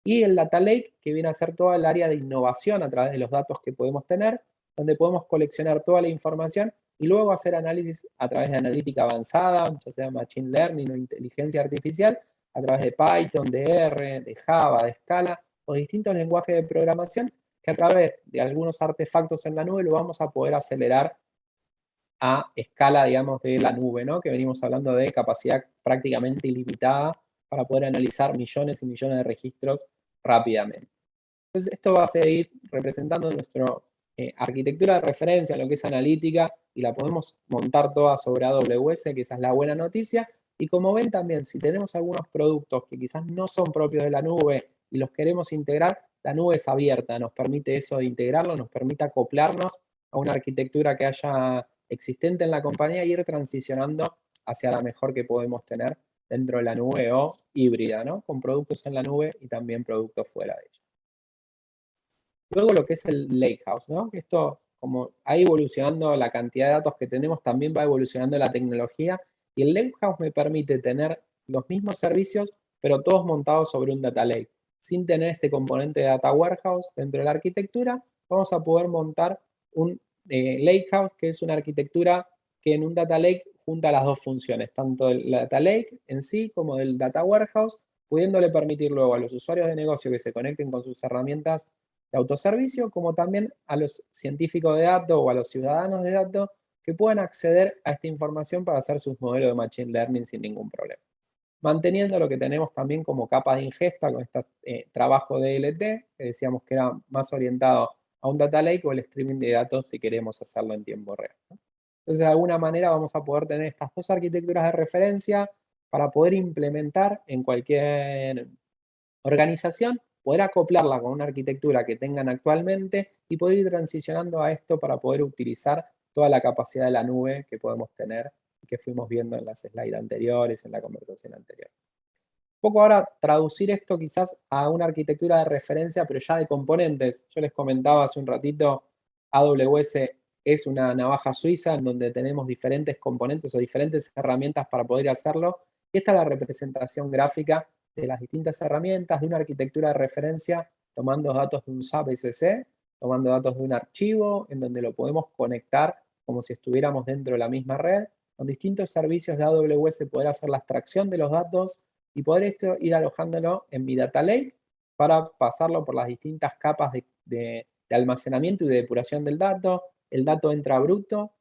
Y el Data Lake, que viene a ser toda el área de innovación a través de los datos que podemos tener, donde podemos coleccionar toda la información y luego hacer análisis a través de analítica avanzada, ya sea Machine Learning o inteligencia artificial, a través de Python, de R, de Java, de Scala, o distintos lenguajes de programación, que a través de algunos artefactos en la nube lo vamos a poder acelerar a escala, digamos, de la nube, ¿no? Que venimos hablando de capacidad prácticamente ilimitada para poder analizar millones y millones de registros rápidamente. Entonces, esto va a seguir representando nuestra arquitectura de referencia en lo que es analítica y la podemos montar toda sobre AWS, que esa es la buena noticia. Y como ven también, si tenemos algunos productos que quizás no son propios de la nube y los queremos integrar, la nube es abierta, nos permite eso de integrarlo, nos permite acoplarnos a una arquitectura que haya existente en la compañía y ir transicionando hacia la mejor que podemos tener dentro de la nube o híbrida, ¿no? Con productos en la nube y también productos fuera de ella. Luego lo que es el Lakehouse, ¿no? Esto, como ha evolucionando la cantidad de datos que tenemos, también va evolucionando la tecnología y el Lakehouse me permite tener los mismos servicios, pero todos montados sobre un Data Lake. Sin tener este componente de Data Warehouse dentro de la arquitectura, vamos a poder montar un Lakehouse, que es una arquitectura que en un Data Lake junta las dos funciones, tanto el Data Lake en sí como el Data Warehouse, pudiéndole permitir luego a los usuarios de negocio que se conecten con sus herramientas de autoservicio, como también a los científicos de datos o a los ciudadanos de datos que puedan acceder a esta información para hacer sus modelos de Machine Learning sin ningún problema. Manteniendo lo que tenemos también como capa de ingesta con este trabajo de LT, que decíamos que era más orientado a un data lake o el streaming de datos si queremos hacerlo en tiempo real, ¿no? Entonces, de alguna manera vamos a poder tener estas dos arquitecturas de referencia para poder implementar en cualquier organización, poder acoplarla con una arquitectura que tengan actualmente y poder ir transicionando a esto para poder utilizar toda la capacidad de la nube que podemos tener y que fuimos viendo en las slides anteriores, en la conversación anterior. Un poco ahora traducir esto quizás a una arquitectura de referencia, pero ya de componentes. Yo les comentaba hace un ratito, AWS es una navaja suiza en donde tenemos diferentes componentes o diferentes herramientas para poder hacerlo. Y esta es la representación gráfica de las distintas herramientas, de una arquitectura de referencia, tomando datos de un SAP SC, tomando datos de un archivo, en donde lo podemos conectar como si estuviéramos dentro de la misma red, con distintos servicios de AWS poder hacer la extracción de los datos y poder esto ir alojándolo en mi data lake para pasarlo por las distintas capas de almacenamiento y de depuración del dato. El dato entra bruto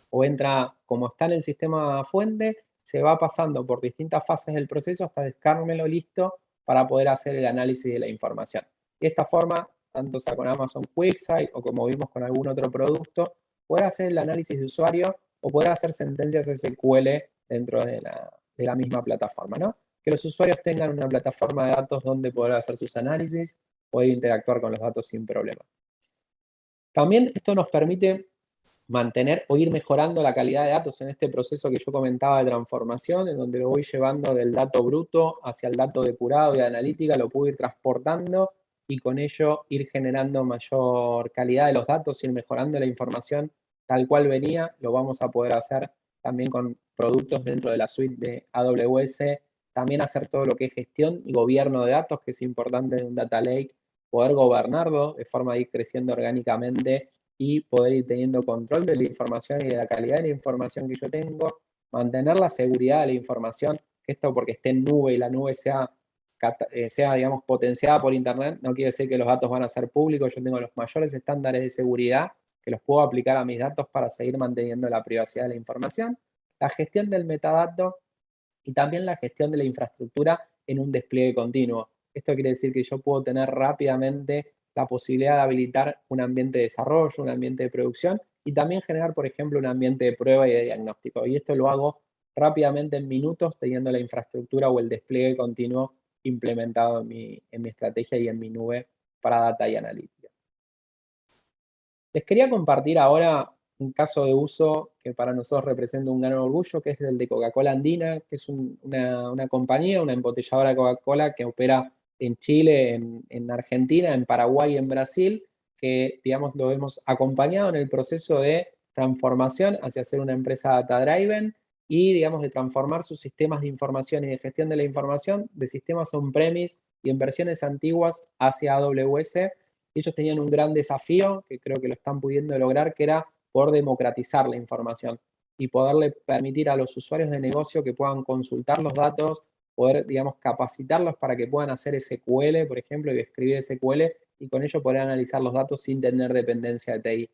o entra como está en el sistema fuente, se va pasando por distintas fases del proceso hasta dejármelo listo para poder hacer el análisis de la información. De esta forma, tanto sea con Amazon QuickSight o como vimos con algún otro producto, poder hacer el análisis de usuario o poder hacer sentencias SQL dentro de la misma plataforma, ¿no? Que los usuarios tengan una plataforma de datos donde poder hacer sus análisis, poder interactuar con los datos sin problema. También esto nos permite mantener o ir mejorando la calidad de datos en este proceso que yo comentaba de transformación, en donde lo voy llevando del dato bruto hacia el dato depurado y de analítica, lo puedo ir transportando y con ello ir generando mayor calidad de los datos, ir mejorando la información tal cual venía. Lo vamos a poder hacer también con productos dentro de la suite de AWS, también hacer todo lo que es gestión y gobierno de datos, que es importante en un data lake, poder gobernarlo de forma de ir creciendo orgánicamente y poder ir teniendo control de la información y de la calidad de la información que yo tengo, mantener la seguridad de la información, que esto porque esté en nube y la nube sea, digamos, potenciada por Internet, no quiere decir que los datos van a ser públicos. Yo tengo los mayores estándares de seguridad que los puedo aplicar a mis datos para seguir manteniendo la privacidad de la información, la gestión del metadato y también la gestión de la infraestructura en un despliegue continuo. Esto quiere decir que yo puedo tener rápidamente la posibilidad de habilitar un ambiente de desarrollo, un ambiente de producción y también generar, por ejemplo, un ambiente de prueba y de diagnóstico. Y esto lo hago rápidamente en minutos, teniendo la infraestructura o el despliegue continuo implementado en mi estrategia y en mi nube para data y analítica. Les quería compartir ahora un caso de uso que para nosotros representa un gran orgullo, que es el de Coca-Cola Andina, que es una compañía, una embotelladora de Coca-Cola que opera en Chile, en Argentina, en Paraguay y en Brasil, que, digamos, lo hemos acompañado en el proceso de transformación hacia ser una empresa data-driven y, digamos, de transformar sus sistemas de información y de gestión de la información de sistemas on-premise y en versiones antiguas hacia AWS. Ellos tenían un gran desafío, que creo que lo están pudiendo lograr, que era poder democratizar la información y poderle permitir a los usuarios de negocio que puedan consultar los datos, poder, digamos, capacitarlos para que puedan hacer SQL, por ejemplo, y escribir SQL, y con ello poder analizar los datos sin tener dependencia de TI.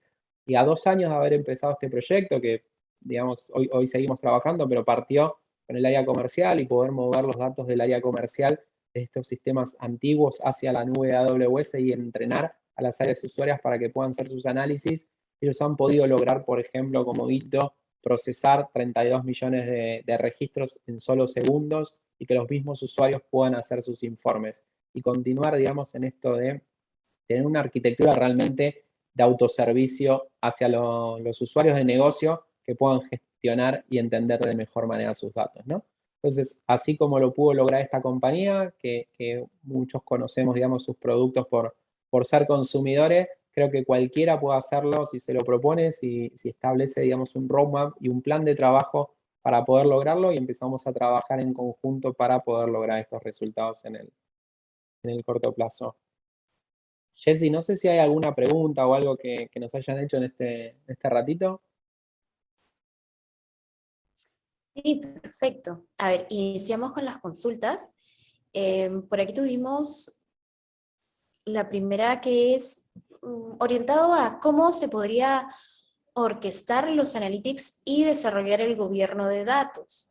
Y a 2 años de haber empezado este proyecto, que, digamos, hoy seguimos trabajando, pero partió con el área comercial y poder mover los datos del área comercial de estos sistemas antiguos hacia la nube de AWS y entrenar a las áreas usuarias para que puedan hacer sus análisis. Ellos han podido lograr, por ejemplo, como hito, procesar 32 millones de registros en solo segundos y que los mismos usuarios puedan hacer sus informes. Y continuar, digamos, en esto de tener una arquitectura realmente de autoservicio hacia los usuarios de negocio que puedan gestionar y entender de mejor manera sus datos, ¿no? Entonces, así como lo pudo lograr esta compañía, que muchos conocemos, digamos, sus productos por ser consumidores, creo que cualquiera puede hacerlo si se lo propone, si establece, digamos, un roadmap y un plan de trabajo para poder lograrlo y empezamos a trabajar en conjunto para poder lograr estos resultados en el corto plazo. Jessy, no sé si hay alguna pregunta o algo que nos hayan hecho en este ratito. Sí, perfecto. A ver, iniciamos con las consultas. Por aquí tuvimos la primera, que es orientado a cómo se podría orquestar los analytics y desarrollar el gobierno de datos.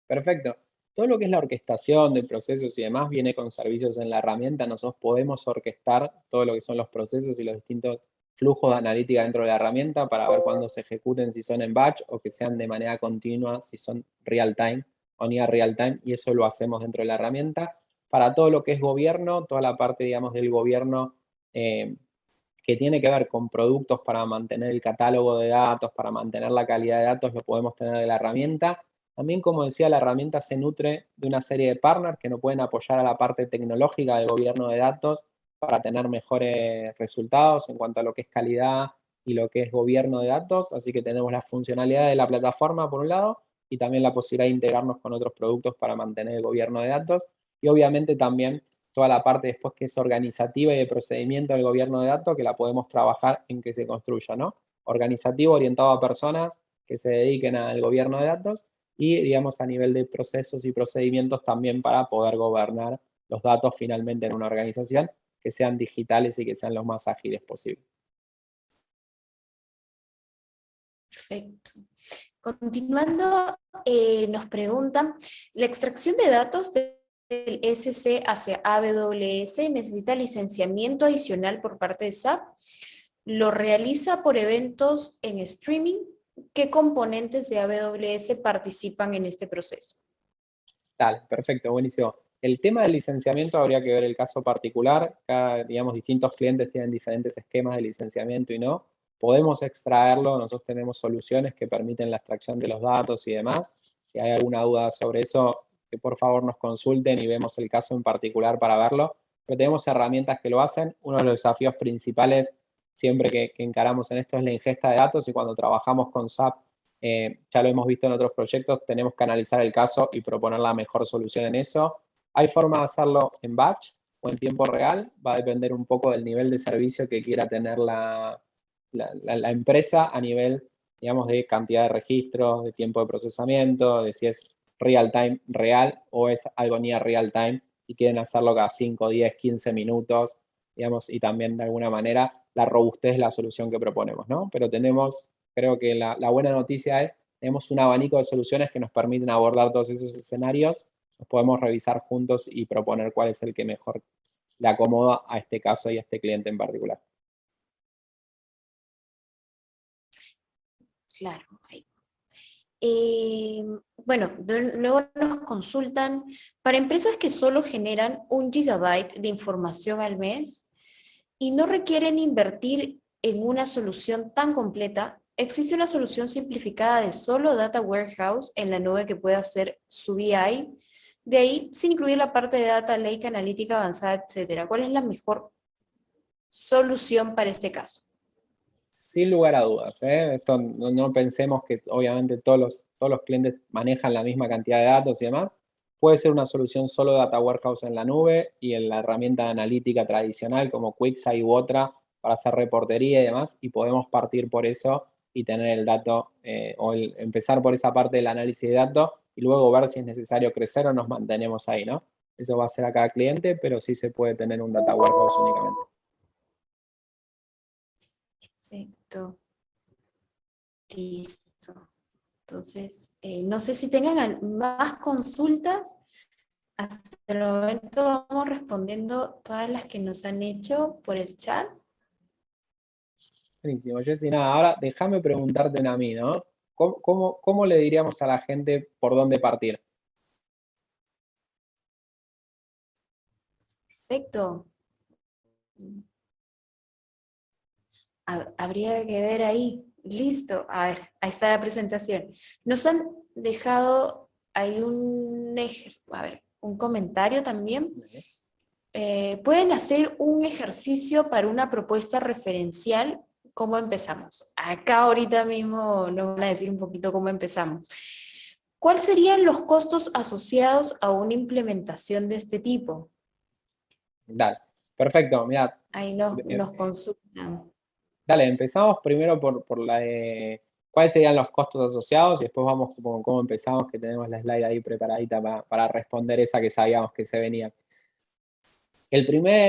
Perfecto. Todo lo que es la orquestación de procesos y demás viene con servicios en la herramienta. Nosotros podemos orquestar todo lo que son los procesos y los distintos flujos de analítica dentro de la herramienta para ver cuándo se ejecuten, si son en batch o que sean de manera continua, si son real time o near real time, y eso lo hacemos dentro de la herramienta. Para todo lo que es gobierno, toda la parte, digamos, del gobierno que tiene que ver con productos para mantener el catálogo de datos, para mantener la calidad de datos, lo podemos tener de la herramienta. También, como decía, la herramienta se nutre de una serie de partners que nos pueden apoyar a la parte tecnológica del gobierno de datos para tener mejores resultados en cuanto a lo que es calidad y lo que es gobierno de datos. Así que tenemos la funcionalidad de la plataforma por un lado y también la posibilidad de integrarnos con otros productos para mantener el gobierno de datos. Y obviamente también toda la parte después que es organizativa y de procedimiento del gobierno de datos, que la podemos trabajar en que se construya, ¿no? Organizativo orientado a personas que se dediquen al gobierno de datos y, digamos, a nivel de procesos y procedimientos también para poder gobernar los datos finalmente en una organización, que sean digitales y que sean los más ágiles posibles. Perfecto. Continuando, nos preguntan, ¿la extracción de datos del SC hacia AWS necesita licenciamiento adicional por parte de SAP? ¿Lo realiza por eventos en streaming? ¿Qué componentes de AWS participan en este proceso? Tal, perfecto, buenísimo. El tema del licenciamiento habría que ver el caso particular. Cada, digamos, distintos clientes tienen diferentes esquemas de licenciamiento y no. Podemos extraerlo, nosotros tenemos soluciones que permiten la extracción de los datos y demás. Si hay alguna duda sobre eso, que por favor nos consulten y vemos el caso en particular para verlo. Pero tenemos herramientas que lo hacen. Uno de los desafíos principales siempre que encaramos en esto es la ingesta de datos, y cuando trabajamos con SAP, ya lo hemos visto en otros proyectos, tenemos que analizar el caso y proponer la mejor solución en eso. Hay forma de hacerlo en batch o en tiempo real, va a depender un poco del nivel de servicio que quiera tener la empresa a nivel, digamos, de cantidad de registros, de tiempo de procesamiento, de si es real time real o es algo near real time y quieren hacerlo cada 5, 10, 15 minutos, digamos, y también de alguna manera la robustez de la solución que proponemos, ¿no? Pero tenemos, creo que la buena noticia es, tenemos un abanico de soluciones que nos permiten abordar todos esos escenarios. Los podemos revisar juntos y proponer cuál es el que mejor le acomoda a este caso y a este cliente en particular. Claro. Bueno, luego nos consultan, para empresas que solo generan 1 GB de información al mes y no requieren invertir en una solución tan completa, ¿existe una solución simplificada de solo Data Warehouse en la nube que pueda hacer su BI? De ahí, sin incluir la parte de Data Lake, analítica avanzada, etcétera. ¿Cuál es la mejor solución para este caso? Sin lugar a dudas, ¿eh? Esto no pensemos que obviamente todos los clientes manejan la misma cantidad de datos y demás. Puede ser una solución solo Data Warehouse en la nube y en la herramienta de analítica tradicional como QuickSight u otra para hacer reportería y demás, y podemos partir por eso y tener el dato, empezar por esa parte del análisis de datos y luego ver si es necesario crecer o nos mantenemos ahí, ¿no? Eso va a ser a cada cliente, pero sí se puede tener un Data Warehouse únicamente. Perfecto. Listo. Entonces, no sé si tengan más consultas. Hasta el momento vamos respondiendo todas las que nos han hecho por el chat. Buenísimo, Jessy. Nada, ahora déjame preguntarte a mí, ¿no? ¿Cómo le diríamos a la gente por dónde partir? Perfecto. Habría que ver ahí. Listo. A ver, ahí está la presentación. Nos han dejado ahí un comentario también. Pueden hacer un ejercicio para una propuesta referencial. ¿Cómo empezamos? Acá ahorita mismo nos van a decir un poquito cómo empezamos. ¿Cuáles serían los costos asociados a una implementación de este tipo? Dale, perfecto, mira. Ahí nos consultan. Dale, empezamos primero por la de cuáles serían los costos asociados y después vamos con cómo empezamos, que tenemos la slide ahí preparadita para responder esa que sabíamos que se venía.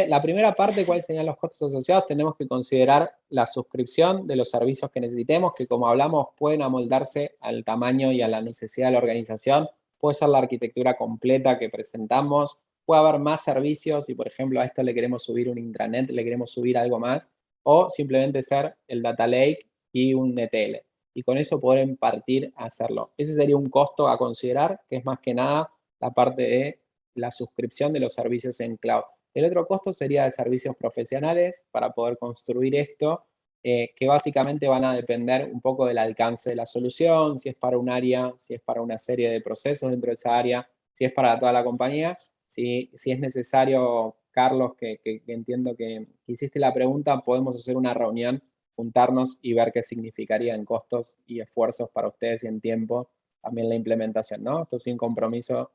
La primera parte, ¿cuáles serían los costos asociados? Tenemos que considerar la suscripción de los servicios que necesitemos, que como hablamos pueden amoldarse al tamaño y a la necesidad de la organización. Puede ser la arquitectura completa que presentamos, puede haber más servicios y por ejemplo a esto le queremos subir un intranet, le queremos subir algo más, o simplemente ser el data lake y un ETL. Y con eso pueden partir a hacerlo. Ese sería un costo a considerar, que es más que nada la parte de la suscripción de los servicios en cloud. El otro costo sería de servicios profesionales para poder construir esto, que básicamente van a depender un poco del alcance de la solución, si es para un área, si es para una serie de procesos dentro de esa área, si es para toda la compañía. Si es necesario, Carlos, que entiendo que hiciste la pregunta, podemos hacer una reunión, juntarnos y ver qué significaría en costos y esfuerzos para ustedes y en tiempo también la implementación, ¿no? Esto sin compromiso,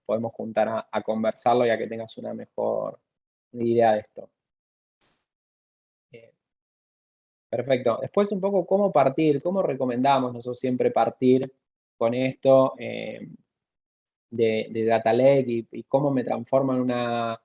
podemos juntar a conversarlo y a que tengas una mejor idea de esto. Perfecto. Después un poco cómo partir, cómo recomendamos nosotros siempre partir con esto de Data Lake y cómo me transforma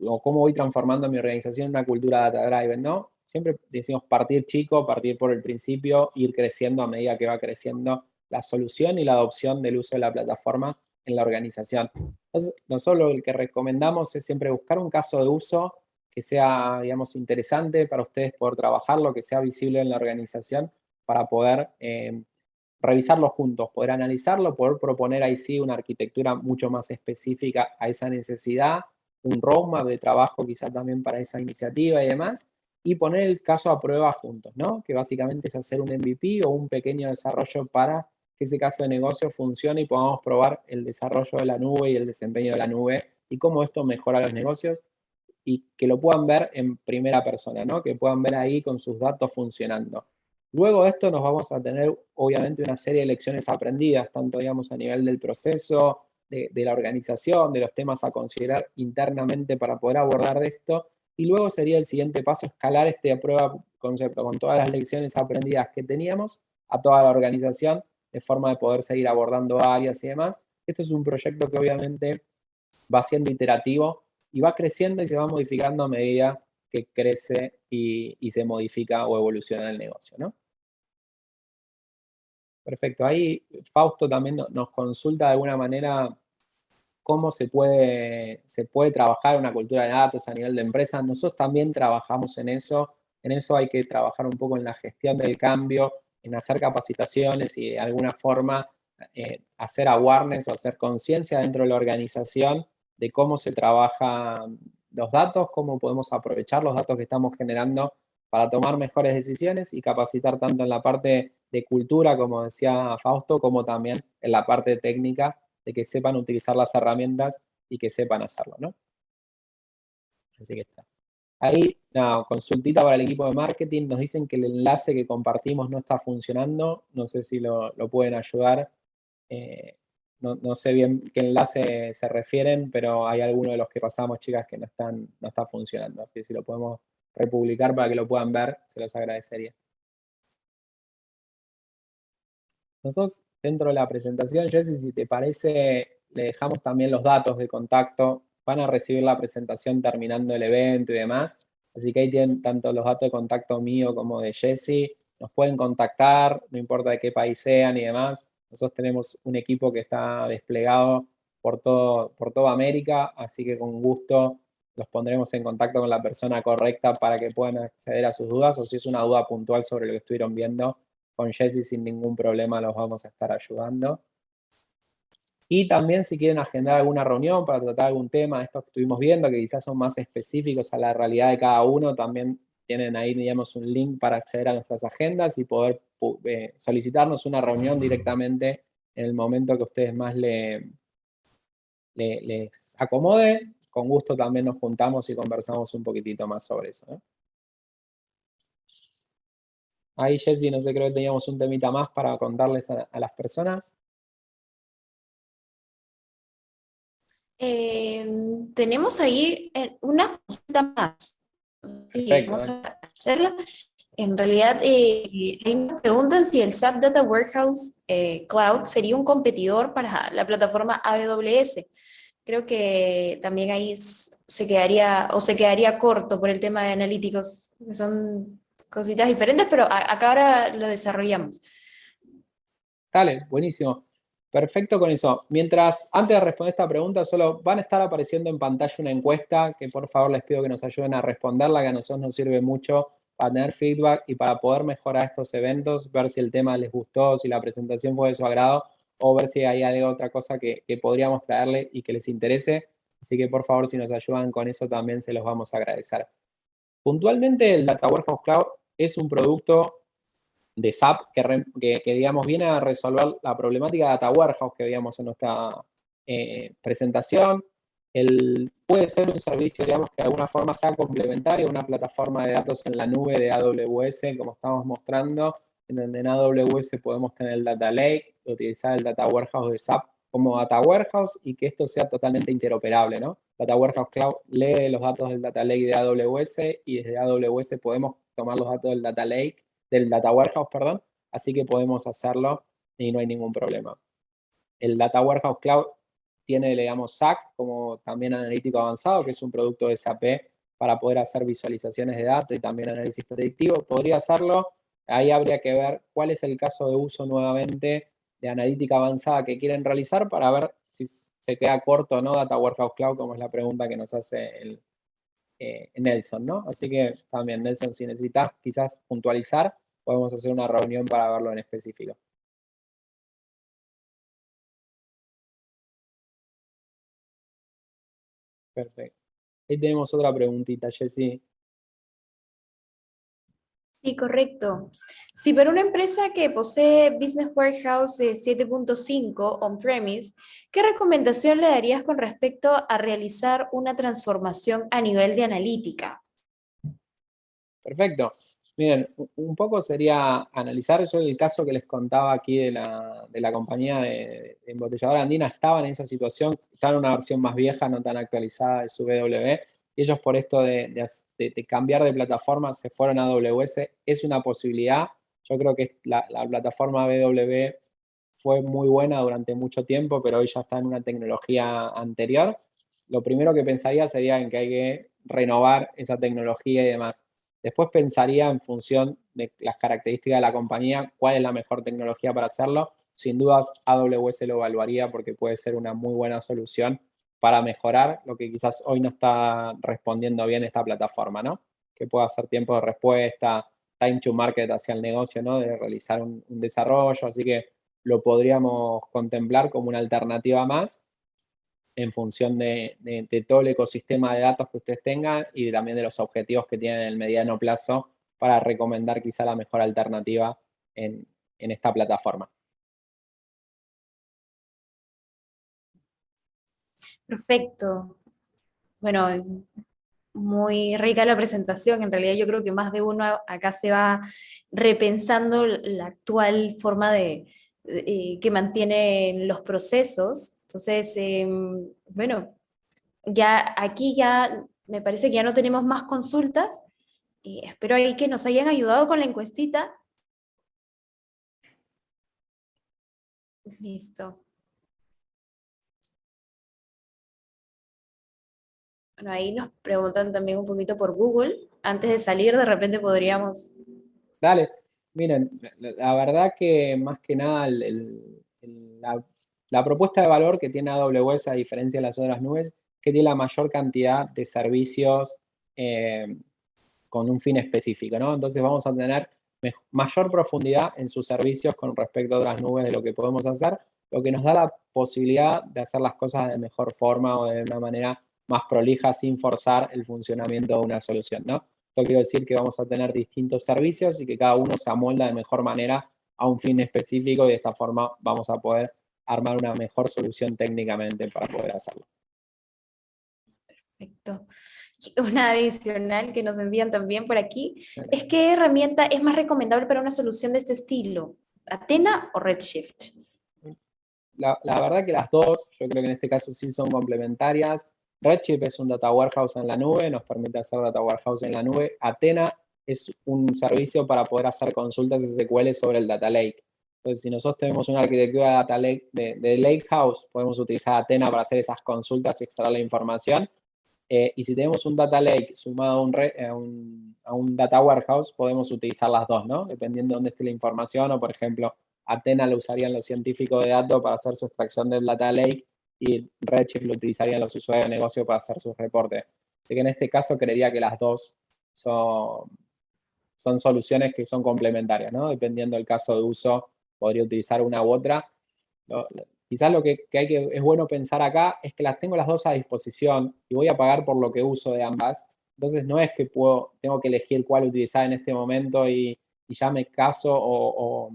o cómo voy transformando mi organización en una cultura data driven, ¿no? Siempre decimos partir chico, partir por el principio, ir creciendo a medida que va creciendo la solución y la adopción del uso de la plataforma en la organización. Entonces, nosotros lo que recomendamos es siempre buscar un caso de uso que sea, digamos, interesante para ustedes poder trabajarlo, que sea visible en la organización para poder revisarlo juntos, poder analizarlo, poder proponer ahí sí una arquitectura mucho más específica a esa necesidad, un roadmap de trabajo quizá también para esa iniciativa y demás, y poner el caso a prueba juntos, ¿no? Que básicamente es hacer un MVP o un pequeño desarrollo para que ese caso de negocio funcione y podamos probar el desarrollo de la nube y el desempeño de la nube y cómo esto mejora los negocios y que lo puedan ver en primera persona, ¿no? Que puedan ver ahí con sus datos funcionando. Luego de esto nos vamos a tener, obviamente, una serie de lecciones aprendidas, tanto, digamos, a nivel del proceso, de la organización, de los temas a considerar internamente para poder abordar de esto. Y luego sería el siguiente paso, escalar este prueba concepto con todas las lecciones aprendidas que teníamos a toda la organización, de forma de poder seguir abordando áreas y demás. Esto es un proyecto que obviamente va siendo iterativo y va creciendo y se va modificando a medida que crece y se modifica o evoluciona el negocio, ¿no? Perfecto. Ahí Fausto también nos consulta de alguna manera cómo se puede trabajar una cultura de datos a nivel de empresa. Nosotros también trabajamos en eso. En eso hay que trabajar un poco en la gestión del cambio, en hacer capacitaciones y de alguna forma hacer awareness o hacer conciencia dentro de la organización de cómo se trabajan los datos, cómo podemos aprovechar los datos que estamos generando para tomar mejores decisiones y capacitar tanto en la parte de cultura, como decía Fausto, como también en la parte técnica, de que sepan utilizar las herramientas y que sepan hacerlo, ¿no? Así que está. Ahí, no, consultita para el equipo de marketing. Nos dicen que el enlace que compartimos no está funcionando. No sé si lo pueden ayudar. No sé bien qué enlace se refieren, pero hay algunos de los que pasamos, chicas, que no está funcionando. Así que si lo podemos republicar para que lo puedan ver, se los agradecería. Nosotros, dentro de la presentación, Jessy, si te parece, le dejamos también los datos de contacto. Van a recibir la presentación terminando el evento y demás. Así que ahí tienen tanto los datos de contacto mío como de Jessy. Nos pueden contactar, no importa de qué país sean y demás. Nosotros tenemos un equipo que está desplegado por toda América, así que con gusto los pondremos en contacto con la persona correcta para que puedan acceder a sus dudas, o si es una duda puntual sobre lo que estuvieron viendo, con Jessy sin ningún problema los vamos a estar ayudando. Y también si quieren agendar alguna reunión para tratar algún tema de estos que estuvimos viendo, que quizás son más específicos a la realidad de cada uno, también tienen ahí, digamos, un link para acceder a nuestras agendas y poder solicitarnos una reunión directamente en el momento que a ustedes más les acomode. Con gusto también nos juntamos y conversamos un poquitito más sobre eso, ¿no? Ahí, Jessy, no sé, creo que teníamos un temita más para contarles a las personas. Tenemos ahí una consulta más. Sí, Perfecto. vamos a hacerla. En realidad, ahí me preguntan si el SAP Data Warehouse Cloud sería un competidor para la plataforma AWS. Creo que también ahí se quedaría corto por el tema de analíticos, que son cositas diferentes, pero acá ahora lo desarrollamos. Dale, buenísimo. Perfecto con eso. Mientras, antes de responder esta pregunta, solo van a estar apareciendo en pantalla una encuesta que por favor les pido que nos ayuden a responderla, que a nosotros nos sirve mucho para tener feedback y para poder mejorar estos eventos, ver si el tema les gustó, si la presentación fue de su agrado, o ver si hay alguna otra cosa que podríamos traerle y que les interese. Así que por favor, si nos ayudan con eso también se los vamos a agradecer. Puntualmente, el Data Warehouse Cloud es un producto de SAP que digamos, viene a resolver la problemática de Data Warehouse que veíamos en nuestra presentación. Puede ser un servicio, digamos, que de alguna forma sea complementario a una plataforma de datos en la nube de AWS, como estamos mostrando, en donde en AWS podemos tener el Data Lake, utilizar el Data Warehouse de SAP como Data Warehouse y que esto sea totalmente interoperable, ¿no? Data Warehouse Cloud lee los datos del Data Lake de AWS y desde AWS podemos tomar los datos del Data Lake, del Data Warehouse, perdón, así que podemos hacerlo y no hay ningún problema. El Data Warehouse Cloud tiene, digamos, SAC como también analítico avanzado, que es un producto de SAP para poder hacer visualizaciones de datos y también análisis predictivo. Podría hacerlo, ahí habría que ver cuál es el caso de uso nuevamente de analítica avanzada que quieren realizar para ver si se queda corto o no Data Warehouse Cloud, como es la pregunta que nos hace Nelson, ¿no? Así que también, Nelson, si necesitas quizás puntualizar, podemos hacer una reunión para verlo en específico. Perfecto. Ahí tenemos otra preguntita, Jessy. Sí, correcto. Si para una empresa que posee Business Warehouse 7.5 on-premise, ¿qué recomendación le darías con respecto a realizar una transformación a nivel de analítica? Perfecto. Miren, un poco sería analizar, yo el caso que les contaba aquí de la compañía de embotelladora andina, estaba en esa situación, estaba en una versión más vieja, no tan actualizada de su BW, y ellos por esto de cambiar de plataforma se fueron a AWS, es una posibilidad. Yo creo que la plataforma BW fue muy buena durante mucho tiempo, pero hoy ya está en una tecnología anterior. Lo primero que pensaría sería en que hay que renovar esa tecnología y demás. Después pensaría en función de las características de la compañía, cuál es la mejor tecnología para hacerlo. Sin dudas, AWS lo evaluaría porque puede ser una muy buena solución para mejorar lo que quizás hoy no está respondiendo bien esta plataforma, ¿no? Que pueda hacer tiempo de respuesta, time to market hacia el negocio, ¿no? De realizar un desarrollo. Así que lo podríamos contemplar como una alternativa más en función de todo el ecosistema de datos que ustedes tengan y también de los objetivos que tienen en el mediano plazo para recomendar quizá la mejor alternativa en esta plataforma. Perfecto. Bueno, muy rica la presentación. En realidad yo creo que más de uno acá se va repensando la actual forma que mantienen los procesos. Entonces, bueno, ya aquí ya me parece que ya no tenemos más consultas. Y espero ahí que nos hayan ayudado con la encuestita. Listo. Bueno, ahí nos preguntan también un poquito por Google. Antes de salir, de repente podríamos... Dale, miren, la verdad que más que nada la propuesta de valor que tiene AWS a diferencia de las otras nubes, que tiene la mayor cantidad de servicios con un fin específico, ¿no? Entonces vamos a tener mayor profundidad en sus servicios con respecto a otras nubes de lo que podemos hacer, lo que nos da la posibilidad de hacer las cosas de mejor forma o de una manera más prolija sin forzar el funcionamiento de una solución, ¿no? Esto quiero decir que vamos a tener distintos servicios y que cada uno se amolda de mejor manera a un fin específico y de esta forma vamos a poder armar una mejor solución técnicamente para poder hacerlo. Perfecto. Una adicional que nos envían también por aquí es qué herramienta es más recomendable para una solución de este estilo, ¿Athena o Redshift? La verdad que las dos, yo creo que en este caso sí son complementarias. Redshift es un data warehouse en la nube, nos permite hacer data warehouse en la nube. Athena es un servicio para poder hacer consultas SQL sobre el data lake. Entonces, si nosotros tenemos una arquitectura de data lake de lakehouse, podemos utilizar Athena para hacer esas consultas y extraer la información. Y si tenemos un data lake sumado a un data warehouse, podemos utilizar las dos, ¿no? Dependiendo de dónde esté la información, o por ejemplo, Athena lo usarían los científicos de datos para hacer su extracción del data lake y Redshift lo utilizarían los usuarios de negocio para hacer sus reportes. Así que en este caso creería que las dos son soluciones que son complementarias, ¿no? Dependiendo del caso de uso, podría utilizar una u otra. Quizás lo que es bueno pensar acá es que las tengo las dos a disposición y voy a pagar por lo que uso de ambas. Entonces no es que tengo que elegir cuál utilizar en este momento y ya me caso o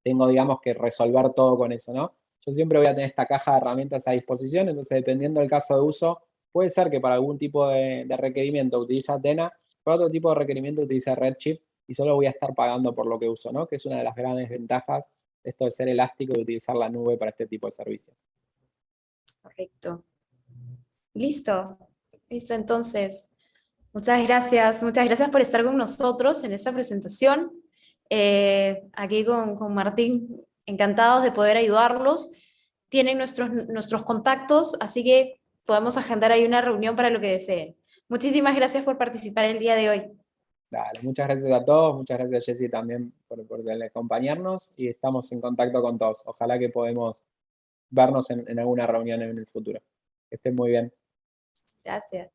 tengo, digamos, que resolver todo con eso, ¿no? Yo siempre voy a tener esta caja de herramientas a disposición, entonces dependiendo del caso de uso, puede ser que para algún tipo de requerimiento utilice Athena, para otro tipo de requerimiento utilice Redshift y solo voy a estar pagando por lo que uso, ¿no? Que es una de las grandes ventajas de esto de ser elástico y utilizar la nube para este tipo de servicios. Correcto. Listo. Listo, entonces. Muchas gracias por estar con nosotros en esta presentación. Aquí con Martín, encantados de poder ayudarlos. Tienen nuestros contactos, así que podemos agendar ahí una reunión para lo que deseen. Muchísimas gracias por participar el día de hoy. Dale, muchas gracias a todos, muchas gracias Jessy también por acompañarnos y estamos en contacto con todos. Ojalá que podamos vernos en alguna reunión en el futuro. Que estén muy bien. Gracias.